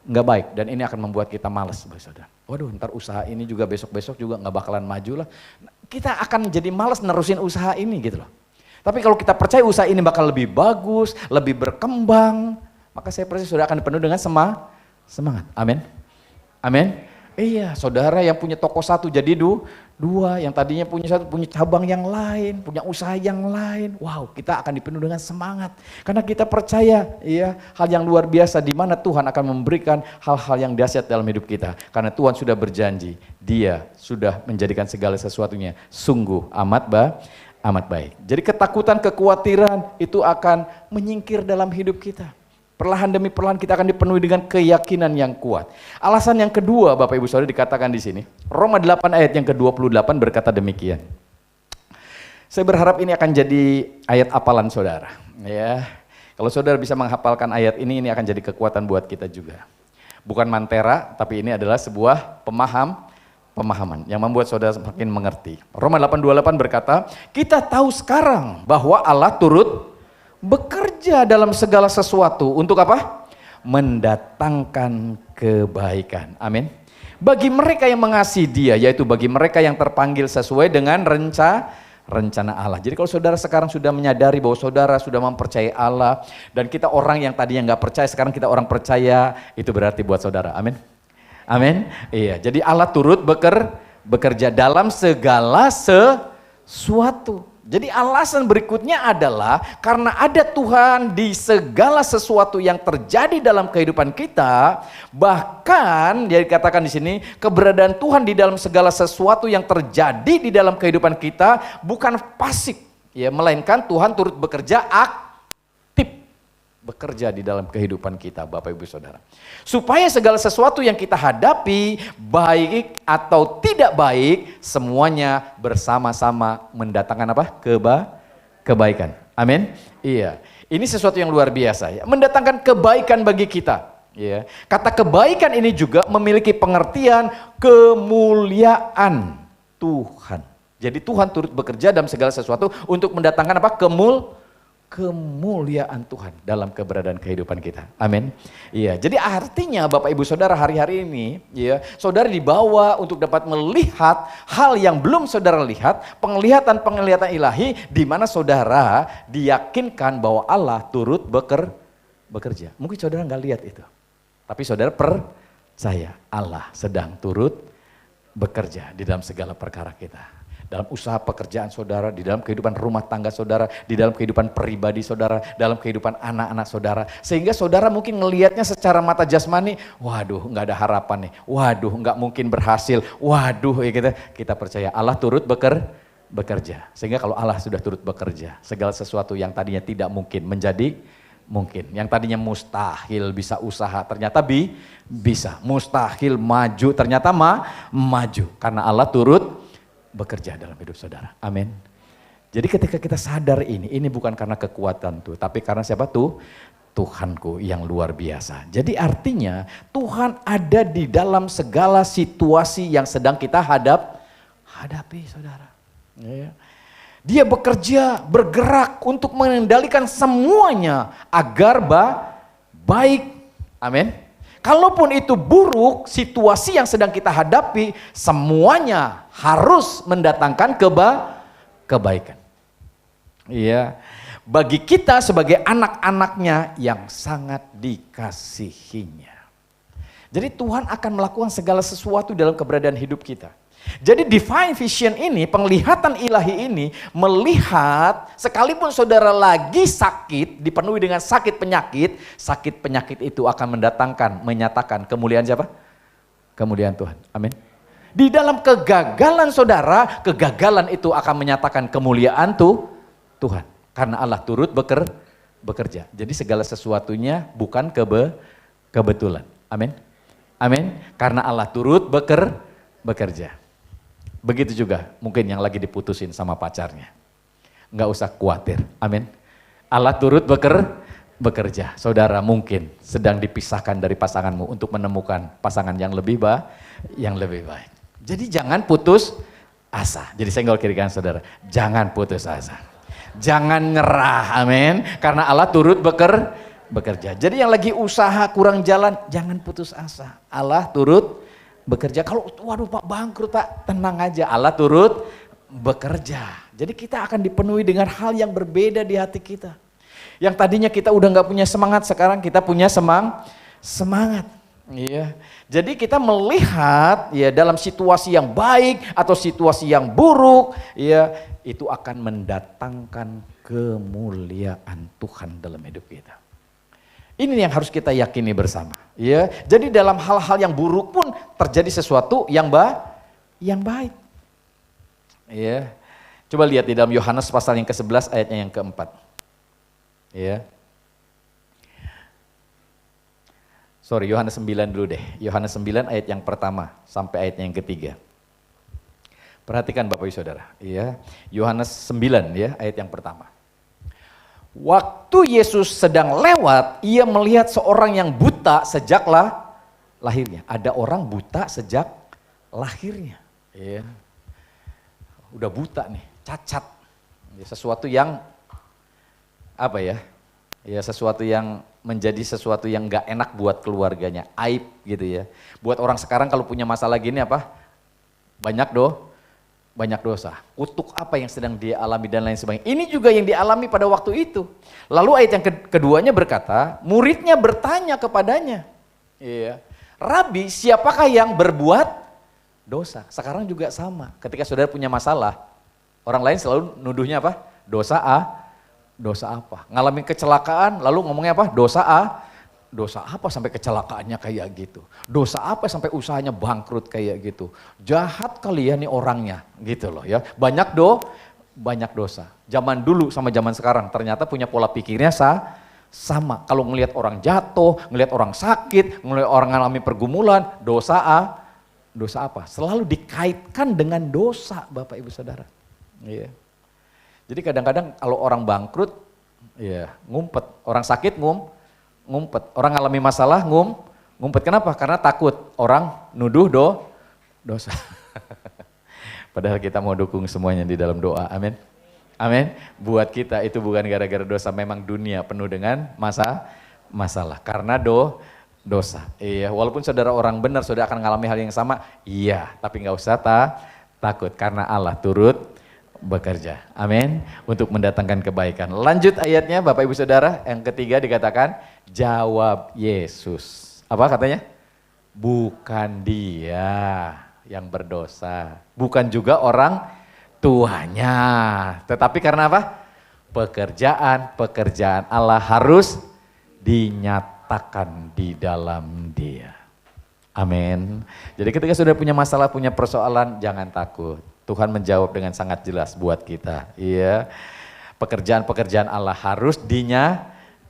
baik, dan ini akan membuat kita malas, saudara. Waduh, ntar usaha ini juga besok-besok juga nggak bakalan maju lah. kita akan jadi malas nerusin usaha ini gitu loh. Tapi kalau kita percaya usaha ini bakal lebih bagus, lebih berkembang, maka saya percaya saudara akan penuh dengan semangat. Amin. Amin. Iya, saudara yang punya toko satu jadi dua, yang tadinya punya satu, punya cabang yang lain, punya usaha yang lain. Wow, kita akan dipenuhi dengan semangat. Karena kita percaya ya, hal yang luar biasa di mana Tuhan akan memberikan hal-hal yang dahsyat dalam hidup kita. Karena Tuhan sudah berjanji, Dia sudah menjadikan segala sesuatunya sungguh amat baik. Jadi ketakutan, kekhawatiran itu akan menyingkir dalam hidup kita. Perlahan demi perlahan kita akan dipenuhi dengan keyakinan yang kuat. Alasan yang kedua Bapak Ibu Saudara dikatakan di sini. Roma 8 ayat yang ke-28 berkata demikian. Saya berharap ini akan jadi ayat hafalan saudara. Ya, kalau saudara bisa menghafalkan ayat ini akan jadi kekuatan buat kita juga. Bukan mantera, tapi ini adalah sebuah pemahaman yang membuat saudara semakin mengerti. Roma 8:28 berkata, kita tahu sekarang bahwa Allah turut bekerja dalam segala sesuatu untuk apa? Mendatangkan kebaikan. Amin. Bagi mereka yang mengasihi Dia, yaitu bagi mereka yang terpanggil sesuai dengan rencana Allah. Jadi kalau saudara sekarang sudah menyadari bahwa saudara sudah mempercayai Allah, dan kita orang yang tadinya nggak percaya, sekarang kita orang percaya, itu berarti buat saudara. Amin. Amin. Iya. Jadi Allah turut bekerja dalam segala sesuatu. Jadi alasan berikutnya adalah karena ada Tuhan di segala sesuatu yang terjadi dalam kehidupan kita, bahkan dia dikatakan di sini keberadaan Tuhan di dalam segala sesuatu yang terjadi di dalam kehidupan kita bukan pasif, ya, melainkan Tuhan turut bekerja aktif, bekerja di dalam kehidupan kita, Bapak Ibu Saudara. Supaya segala sesuatu yang kita hadapi, baik atau tidak baik, semuanya bersama-sama mendatangkan apa? Kebaikan. Amin. Iya. Ini sesuatu yang luar biasa ya, mendatangkan kebaikan bagi kita. Ya. Kata kebaikan ini juga memiliki pengertian kemuliaan Tuhan. Jadi Tuhan turut bekerja dalam segala sesuatu untuk mendatangkan apa? Kemuliaan Tuhan dalam keberadaan kehidupan kita. Amin. Iya, jadi artinya Bapak Ibu Saudara hari-hari ini ya, saudara dibawa untuk dapat melihat hal yang belum saudara lihat, penglihatan ilahi di mana saudara diyakinkan bahwa Allah turut bekerja. Mungkin saudara nggak lihat itu. Tapi saudara percaya Allah sedang turut bekerja di dalam segala perkara kita. Dalam usaha pekerjaan saudara, di dalam kehidupan rumah tangga saudara, di dalam kehidupan pribadi saudara, dalam kehidupan anak-anak saudara. Sehingga saudara mungkin ngelihatnya secara mata jasmani, waduh nggak ada harapan nih, waduh nggak mungkin berhasil, waduh ya kita percaya Allah turut bekerja. Sehingga kalau Allah sudah turut bekerja, segala sesuatu yang tadinya tidak mungkin menjadi mungkin. Yang tadinya mustahil bisa usaha, ternyata bisa. Mustahil maju, ternyata maju. Karena Allah turut bekerja dalam hidup saudara. Amin. Jadi ketika kita sadar ini bukan karena kekuatan tuh, tapi karena siapa tuh? Tuhanku yang luar biasa. Jadi artinya Tuhan ada di dalam segala situasi yang sedang kita hadapi saudara. Ya. Dia bekerja, bergerak untuk mengendalikan semuanya agar baik. Amin. Kalaupun itu buruk, situasi yang sedang kita hadapi, semuanya harus mendatangkan kebaikan. Iya, bagi kita sebagai anak-anaknya yang sangat dikasihinya. Jadi Tuhan akan melakukan segala sesuatu dalam keberadaan hidup kita. Jadi divine vision ini, penglihatan ilahi ini melihat sekalipun saudara lagi sakit, dipenuhi dengan sakit penyakit itu akan menyatakan kemuliaan siapa? Kemuliaan Tuhan. Amin. Di dalam kegagalan saudara, kegagalan itu akan menyatakan kemuliaan Tuhan. Karena Allah turut bekerja. Jadi segala sesuatunya bukan kebetulan. Amin. Amin. Karena Allah turut bekerja. Begitu juga mungkin yang lagi diputusin sama pacarnya. Nggak usah khawatir. Amin. Allah turut bekerja. Saudara mungkin sedang dipisahkan dari pasanganmu untuk menemukan pasangan yang lebih baik. Jadi jangan putus asa. Jadi senggol kiri kanan saudara. Jangan putus asa. Jangan nyerah. Amin. Karena Allah turut bekerja. Jadi yang lagi usaha kurang jalan, jangan putus asa. Allah turut bekerja. Kalau waduh Pak bangkrut Pak, tenang aja, Allah turut bekerja. Jadi kita akan dipenuhi dengan hal yang berbeda di hati kita. Yang tadinya kita udah nggak punya semangat, sekarang kita punya semangat. Iya. Jadi kita melihat ya dalam situasi yang baik atau situasi yang buruk, ya itu akan mendatangkan kemuliaan Tuhan dalam hidup kita. Ini yang harus kita yakini bersama. Ya, jadi dalam hal-hal yang buruk pun terjadi sesuatu yang baik. Ya, coba lihat di dalam Yohanes pasal yang ke-11 ayatnya yang ke-4. Ya. Yohanes 9 dulu deh. Yohanes 9 ayat yang pertama sampai ayatnya yang ketiga. Perhatikan Bapak Ibu Saudara. Ya. Yohanes 9 ya, ayat yang pertama. Waktu Yesus sedang lewat, ia melihat seorang yang buta sejak lahirnya. Ada orang buta sejak lahirnya. Ya. Udah buta nih, cacat. Ya, sesuatu yang apa ya? Ya sesuatu yang menjadi sesuatu yang gak enak buat keluarganya, aib gitu ya. Buat orang sekarang kalau punya masalah gini apa? Banyak dosa. Kutuk apa yang sedang dia alami dan lain sebagainya. Ini juga yang dialami pada waktu itu. Lalu ayat yang keduanya berkata, muridnya bertanya kepadanya. Iya. Rabi, siapakah yang berbuat dosa? Sekarang juga sama. Ketika saudara punya masalah, orang lain selalu nuduhnya apa? Dosa apa? Ngalamin kecelakaan lalu ngomongnya apa? Dosa apa sampai kecelakaannya kayak gitu? Dosa apa sampai usahanya bangkrut kayak gitu? Jahat kali ya nih orangnya gitu loh ya. Banyak dosa. Zaman dulu sama zaman sekarang ternyata punya pola pikirnya sama. Kalau ngelihat orang jatuh, ngelihat orang sakit, ngelihat orang ngalami pergumulan, dosa apa? Selalu dikaitkan dengan dosa Bapak Ibu Saudara. Iya. Jadi kadang-kadang kalau orang bangkrut, ya ngumpet. Orang sakit ngumpet. Orang ngalami masalah ngumpet. Kenapa? Karena takut orang nuduh dosa. Padahal kita mau dukung semuanya di dalam doa. Amin. Amin. Buat kita itu bukan gara-gara dosa. Memang dunia penuh dengan masalah. Karena dosa. Iya. Walaupun saudara orang benar, saudara akan mengalami hal yang sama. Iya. Tapi nggak usah takut. Karena Allah turut bekerja. Amin. Untuk mendatangkan kebaikan. Lanjut ayatnya Bapak Ibu Saudara. Yang ketiga dikatakan, jawab Yesus. Apa katanya? Bukan dia yang berdosa. Bukan juga orang tuanya. Tetapi karena apa? Pekerjaan Allah harus dinyatakan di dalam dia. Amin. Jadi ketika sudah punya masalah, punya persoalan, jangan takut. Tuhan menjawab dengan sangat jelas buat kita. Iya. Pekerjaan Allah harus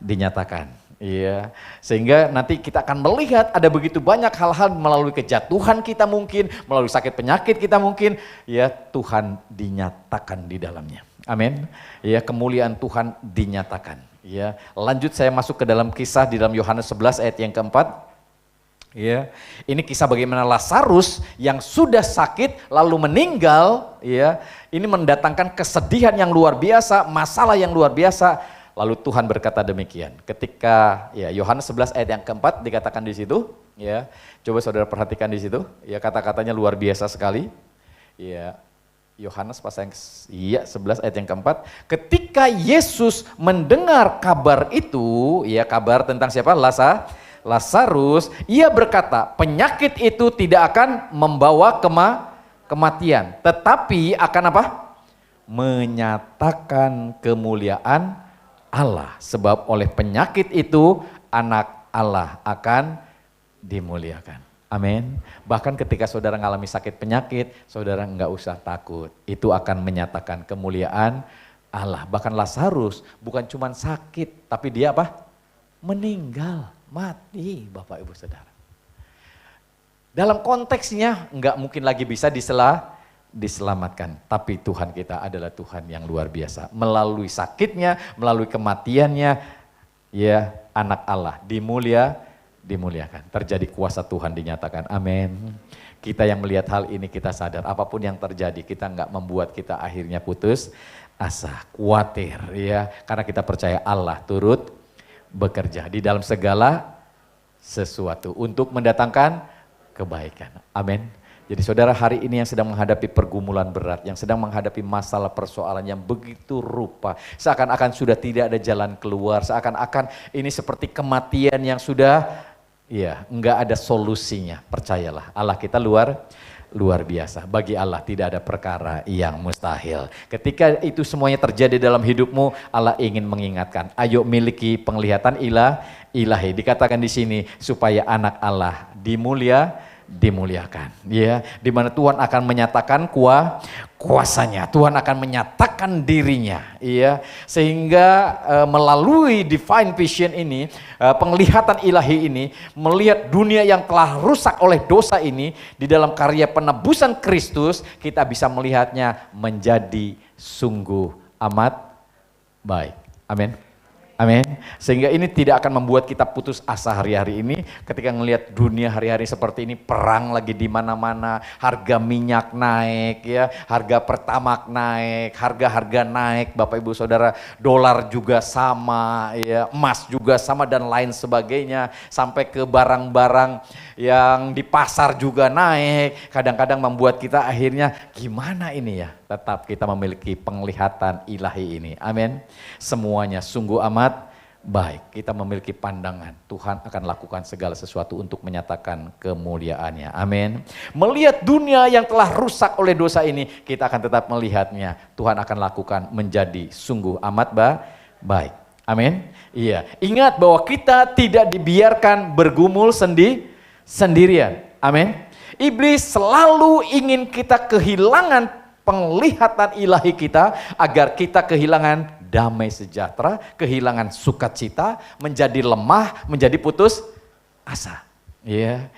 dinyatakan. Iya. Sehingga nanti kita akan melihat ada begitu banyak hal-hal melalui kejatuhan kita mungkin, melalui sakit penyakit kita mungkin, ya Tuhan dinyatakan di dalamnya. Amin. Ya, kemuliaan Tuhan dinyatakan. Ya. Lanjut saya masuk ke dalam kisah di dalam Yohanes 11 ayat yang keempat. Ya, ini kisah bagaimana Lazarus yang sudah sakit lalu meninggal, ya. Ini mendatangkan kesedihan yang luar biasa, masalah yang luar biasa. Lalu Tuhan berkata demikian. Ketika ya Yohanes 11 ayat yang keempat dikatakan di situ, ya. Coba saudara perhatikan di situ, ya kata-katanya luar biasa sekali. Ya. Yohanes pasal yang 11 ayat yang keempat. Ketika Yesus mendengar kabar itu, ya kabar tentang siapa? Lazarus, ia berkata, penyakit itu tidak akan membawa kematian, tetapi akan apa? Menyatakan kemuliaan Allah. Sebab oleh penyakit itu anak Allah akan dimuliakan. Amin. Bahkan ketika saudara mengalami sakit penyakit, saudara enggak usah takut. Itu akan menyatakan kemuliaan Allah. Bahkan Lazarus bukan cuma sakit, tapi dia apa? Meninggal. Mati Bapak Ibu Saudara. Dalam konteksnya enggak mungkin lagi bisa diselamatkan. Tapi Tuhan kita adalah Tuhan yang luar biasa. Melalui sakitnya, melalui kematiannya, ya anak Allah dimuliakan. Terjadi kuasa Tuhan dinyatakan. Amin. Kita yang melihat hal ini kita sadar apapun yang terjadi kita enggak membuat kita akhirnya putus asa, khawatir ya. Karena kita percaya Allah turut bekerja di dalam segala sesuatu untuk mendatangkan kebaikan. Amin. Jadi saudara hari ini yang sedang menghadapi pergumulan berat, yang sedang menghadapi masalah persoalan yang begitu rupa, seakan-akan sudah tidak ada jalan keluar, seakan-akan ini seperti kematian yang sudah, ya enggak ada solusinya. Percayalah, Allah kita luar biasa. Bagi Allah tidak ada perkara yang mustahil. Ketika itu semuanya terjadi dalam hidupmu, Allah ingin mengingatkan, ayo miliki penglihatan ilahi. Dikatakan di sini supaya anak Allah dimuliakan, ya, di mana Tuhan akan menyatakan kuasanya, Tuhan akan menyatakan dirinya, ya, sehingga melalui divine vision ini, penglihatan ilahi ini, melihat dunia yang telah rusak oleh dosa ini, di dalam karya penebusan Kristus, kita bisa melihatnya menjadi sungguh amat baik. Amin. Amin. Sehingga ini tidak akan membuat kita putus asa hari-hari ini ketika ngelihat dunia hari-hari seperti ini, perang lagi di mana-mana, harga minyak naik, ya, harga pertamak naik, harga-harga naik, Bapak Ibu Saudara, dolar juga sama, ya, emas juga sama dan lain sebagainya, sampai ke barang-barang yang di pasar juga naik. Kadang-kadang membuat kita akhirnya gimana ini ya? Tetap kita memiliki penglihatan ilahi ini. Amin. Semuanya sungguh amat baik. Kita memiliki pandangan. Tuhan akan lakukan segala sesuatu untuk menyatakan kemuliaannya. Amin. Melihat dunia yang telah rusak oleh dosa ini, kita akan tetap melihatnya. Tuhan akan lakukan menjadi sungguh amat baik. Amin. Iya. Ingat bahwa kita tidak dibiarkan bergumul sendirian. Amin. Iblis selalu ingin kita kehilangan penglihatan ilahi kita, agar kita kehilangan damai sejahtera, kehilangan sukacita, menjadi lemah, menjadi putus asa. Ya.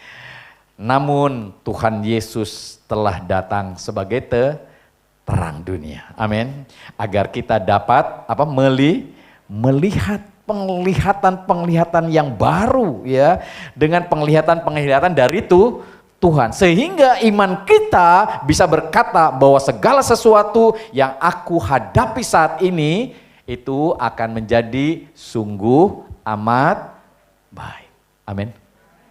Namun Tuhan Yesus telah datang sebagai terang dunia. Amin. Agar kita dapat melihat penglihatan yang baru, ya, dengan penglihatan dari Tuhan, sehingga iman kita bisa berkata bahwa segala sesuatu yang aku hadapi saat ini itu akan menjadi sungguh amat baik. Amin.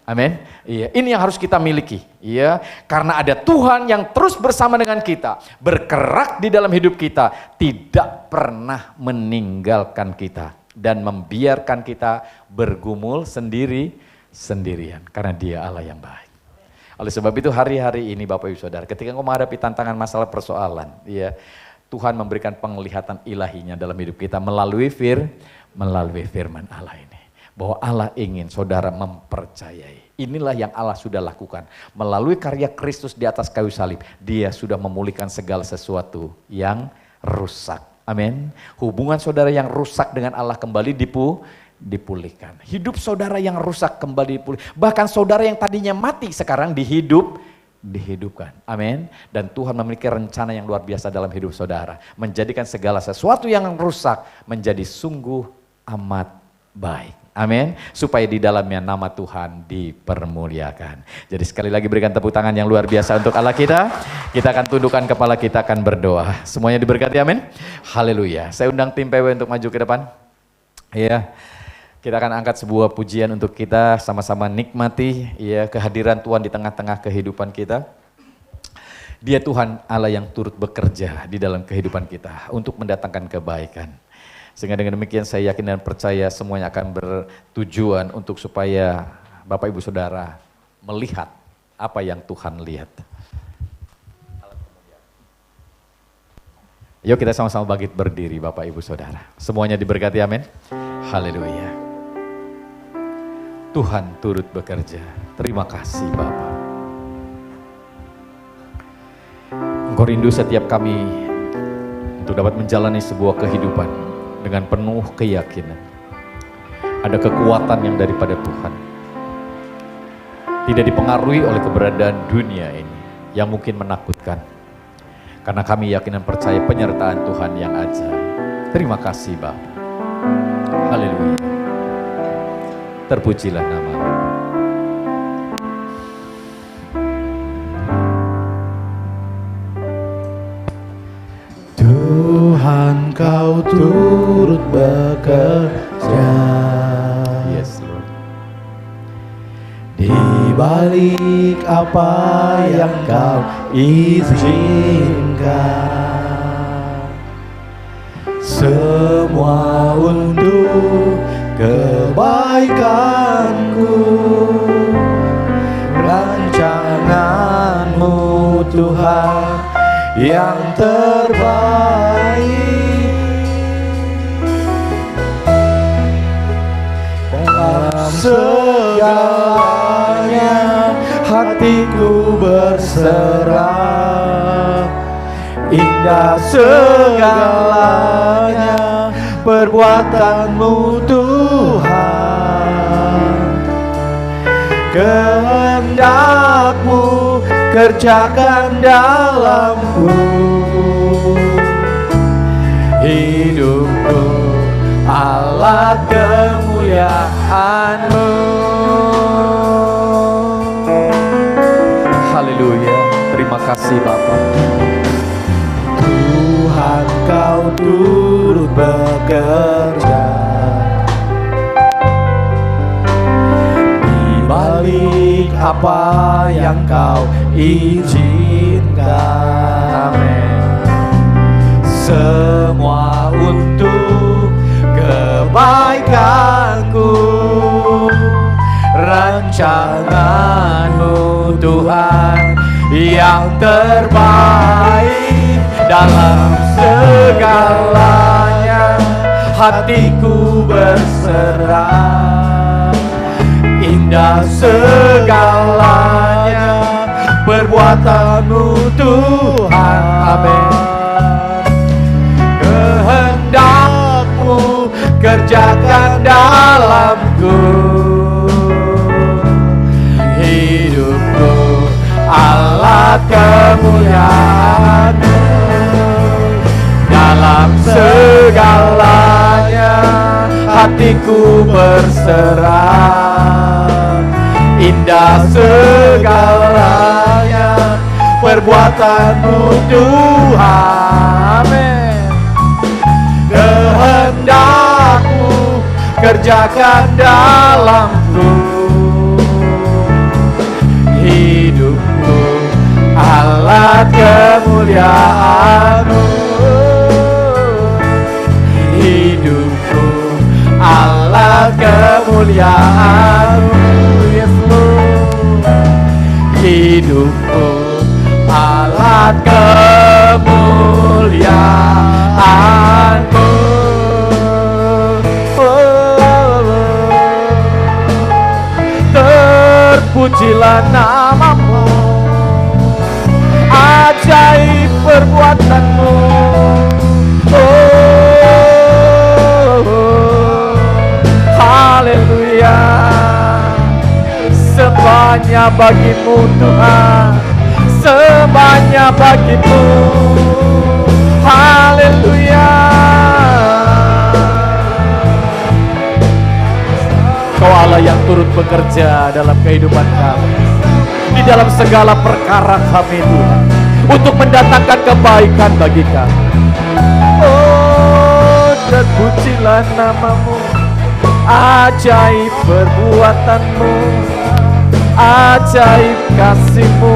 Amin. Iya, ini yang harus kita miliki, ya, karena ada Tuhan yang terus bersama dengan kita, bergerak di dalam hidup kita, tidak pernah meninggalkan kita dan membiarkan kita bergumul sendirian, karena Dia Allah yang baik. Oleh sebab itu hari-hari ini Bapak Ibu Saudara, ketika engkau menghadapi tantangan masalah persoalan, ya, Tuhan memberikan penglihatan ilahinya dalam hidup kita melalui firman Allah ini. Bahwa Allah ingin saudara mempercayai. Inilah yang Allah sudah lakukan. Melalui karya Kristus di atas kayu salib, Dia sudah memulihkan segala sesuatu yang rusak. Amin. Hubungan saudara yang rusak dengan Allah kembali dipulihkan. Hidup saudara yang rusak kembali dipulih. Bahkan saudara yang tadinya mati sekarang dihidupkan. Amin. Dan Tuhan memiliki rencana yang luar biasa dalam hidup saudara. Menjadikan segala sesuatu yang rusak menjadi sungguh amat baik. Amin. Supaya di dalamnya nama Tuhan dipermuliakan. Jadi sekali lagi berikan tepuk tangan yang luar biasa untuk Allah kita. Kita akan tundukkan kepala, kita akan berdoa. Semuanya diberkati, amin. Haleluya. Saya undang tim PW untuk maju ke depan. Ya. Kita akan angkat sebuah pujian untuk kita sama-sama nikmati, ya, kehadiran Tuhan di tengah-tengah kehidupan kita. Dia Tuhan Allah yang turut bekerja di dalam kehidupan kita untuk mendatangkan kebaikan. Sehingga dengan demikian saya yakin dan percaya semuanya akan bertujuan untuk supaya Bapak Ibu Saudara melihat apa yang Tuhan lihat. Yuk kita sama-sama bangkit berdiri Bapak Ibu Saudara. Semuanya diberkati, amin. Haleluya. Tuhan turut bekerja. Terima kasih Bapa. Engkau rindu setiap kami untuk dapat menjalani sebuah kehidupan dengan penuh keyakinan. Ada kekuatan yang daripada Tuhan. Tidak dipengaruhi oleh keberadaan dunia ini yang mungkin menakutkan. Karena kami yakin dan percaya penyertaan Tuhan yang ajaib. Terima kasih Bapa. Haleluya. Terpujilah nama-Mu. Tuhan Kau turut bekerja. Yes Lord. Di balik apa yang Kau izinkan. Semua untuk kebaikanku, rancangan-Mu Tuhan yang terbaik. Dalam segalanya hatiku berserah, indah segalanya perbuatan-Mu Tuhan. Kehendak-Mu kerjakan dalamku, hidupku alat kemuliaan-Mu. Haleluya. Terima kasih Bapa. Tuhan, Kau turut bekerja di balik apa yang Kau izinkan. Amin. Semua untuk kebaikanku, rancangan-Mu Tuhan yang terbaik. Dalam segalanya hatiku berserah, indah segalanya perbuatan-Mu Tuhan. Amin. Kehendak-Mu kerjakan dalamku, hidupku alat kemuliaan-Mu. Dalam segalanya hatiku berserah, indah segalanya perbuatan-Mu Tuhan. Amin. Kehendak-Mu kerjakan dalamku, hidupku alat kemuliaan-Mu. Hidupku alat kemuliaan-Mu, yes Lord. Hidupku alat kemuliaan-Mu. Terpujilah nama-Mu, ajaib perbuatan-Mu. Haleluya. Sembahnya bagi-Mu Tuhan, sembahnya bagi-Mu. Haleluya. Kau Allah yang turut bekerja dalam kehidupan kami, di dalam segala perkara kami Tuhan, untuk mendatangkan kebaikan bagi kami. Oh, terpujilah nama-Mu, ajaib perbuatan-Mu, ajaib kasih-Mu,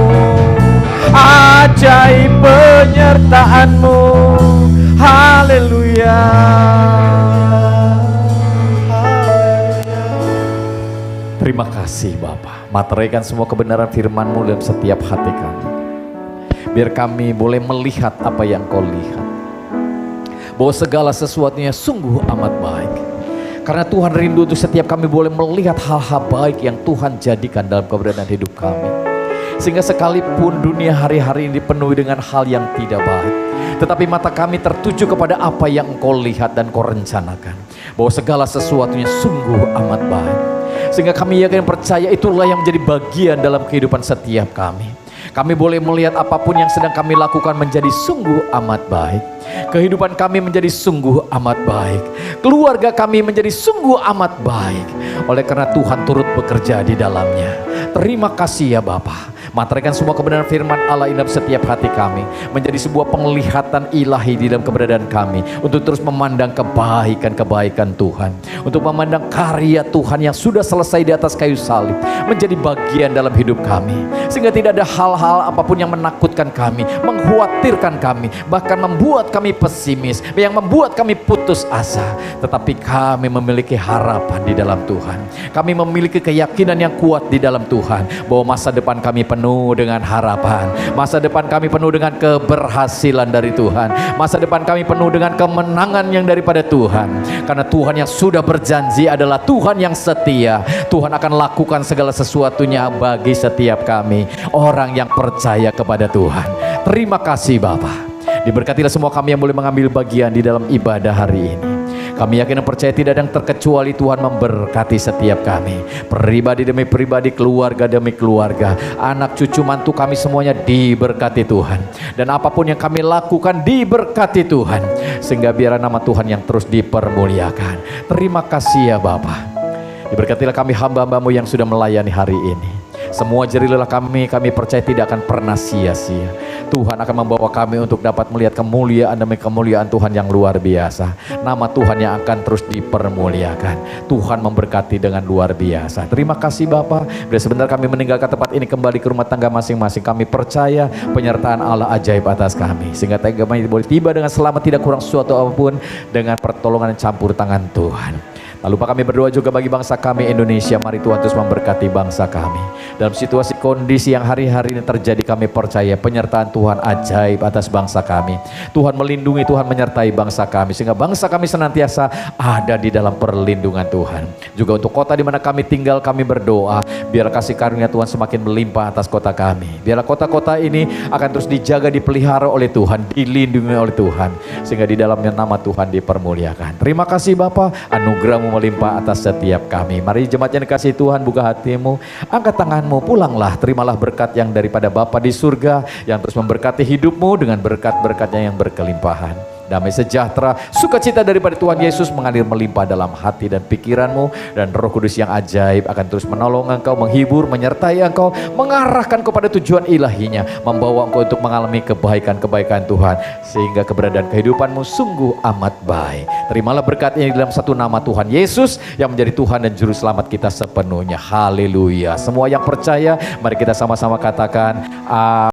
ajaib penyertaan-Mu. Haleluya. Terima kasih Bapa. Materaikan semua kebenaran firman-Mu dalam setiap hati kami. Biar kami boleh melihat apa yang Kau lihat, bahwa segala sesuatunya sungguh amat baik. Karena Tuhan rindu untuk setiap kami boleh melihat hal-hal baik yang Tuhan jadikan dalam keberadaan hidup kami. Sehingga sekalipun dunia hari-hari ini dipenuhi dengan hal yang tidak baik, tetapi mata kami tertuju kepada apa yang Engkau lihat dan Kau rencanakan, bahwa segala sesuatunya sungguh amat baik. Sehingga kami yakin percaya itulah yang menjadi bagian dalam kehidupan setiap kami. Kami boleh melihat apapun yang sedang kami lakukan menjadi sungguh amat baik. Kehidupan kami menjadi sungguh amat baik. Keluarga kami menjadi sungguh amat baik. Oleh karena Tuhan turut bekerja di dalamnya. Terima kasih ya Bapa. Materaikan semua kebenaran firman Allah dalam setiap hati kami, menjadi sebuah penglihatan ilahi di dalam keberadaan kami, untuk terus memandang kebaikan-kebaikan Tuhan, untuk memandang karya Tuhan yang sudah selesai di atas kayu salib, menjadi bagian dalam hidup kami, sehingga tidak ada hal-hal apapun yang menakutkan kami, mengkhawatirkan kami, bahkan membuat kami pesimis, yang membuat kami putus asa. Tetapi kami memiliki harapan di dalam Tuhan. Kami memiliki keyakinan yang kuat di dalam Tuhan, bahwa masa depan kami penuh dengan harapan, masa depan kami penuh dengan keberhasilan dari Tuhan, masa depan kami penuh dengan kemenangan yang daripada Tuhan. Karena Tuhan yang sudah berjanji adalah Tuhan yang setia. Tuhan akan lakukan segala sesuatunya bagi setiap kami, orang yang percaya kepada Tuhan. Terima kasih Bapa. Diberkatilah semua kami yang boleh mengambil bagian di dalam ibadah hari ini. Kami yakin dan percaya tidak ada yang terkecuali Tuhan memberkati setiap kami, pribadi demi pribadi, keluarga demi keluarga, anak cucu mantu kami semuanya diberkati Tuhan. Dan apapun yang kami lakukan diberkati Tuhan, sehingga biar nama Tuhan yang terus dipermuliakan. Terima kasih ya Bapa. Diberkatilah kami hamba-hambamu yang sudah melayani hari ini. Semua jerih lelah kami percaya tidak akan pernah sia-sia. Tuhan akan membawa kami untuk dapat melihat kemuliaan demi kemuliaan Tuhan yang luar biasa. Nama Tuhan yang akan terus dipermuliakan. Tuhan memberkati dengan luar biasa. Terima kasih Bapa. Bila sebentar kami meninggalkan tempat ini kembali ke rumah tangga masing-masing, kami percaya penyertaan Allah ajaib atas kami, sehingga kami boleh tiba dengan selamat, tidak kurang sesuatu apapun, dengan pertolongan dan campur tangan Tuhan. Tak lupa kami berdoa juga bagi bangsa kami Indonesia. Mari Tuhan terus memberkati bangsa kami. Dalam situasi kondisi yang hari-hari ini terjadi, kami percaya penyertaan Tuhan ajaib atas bangsa kami. Tuhan melindungi, Tuhan menyertai bangsa kami, sehingga bangsa kami senantiasa ada di dalam perlindungan Tuhan. Juga untuk kota di mana kami tinggal, kami berdoa biar kasih karunia Tuhan semakin melimpah atas kota kami. Biarlah kota-kota ini akan terus dijaga, dipelihara oleh Tuhan, dilindungi oleh Tuhan, sehingga di dalamnya nama Tuhan dipermuliakan. Terima kasih Bapa, anugerah-Mu melimpah atas setiap kami. Mari jemaat yang dikasihi Tuhan, buka hatimu, angkat tanganmu, pulanglah, terimalah berkat yang daripada Bapa di surga, yang terus memberkati hidupmu dengan berkat-berkatnya yang berkelimpahan. Damai sejahtera, sukacita daripada Tuhan Yesus mengalir melimpah dalam hati dan pikiranmu, dan Roh Kudus yang ajaib akan terus menolong engkau, menghibur, menyertai engkau, mengarahkan kepada tujuan ilahinya, membawa engkau untuk mengalami kebaikan-kebaikan Tuhan, sehingga keberadaan kehidupanmu sungguh amat baik. Terimalah berkat ini dalam satu nama Tuhan Yesus yang menjadi Tuhan dan Juru Selamat kita sepenuhnya. Haleluya. Semua yang percaya, mari kita sama-sama katakan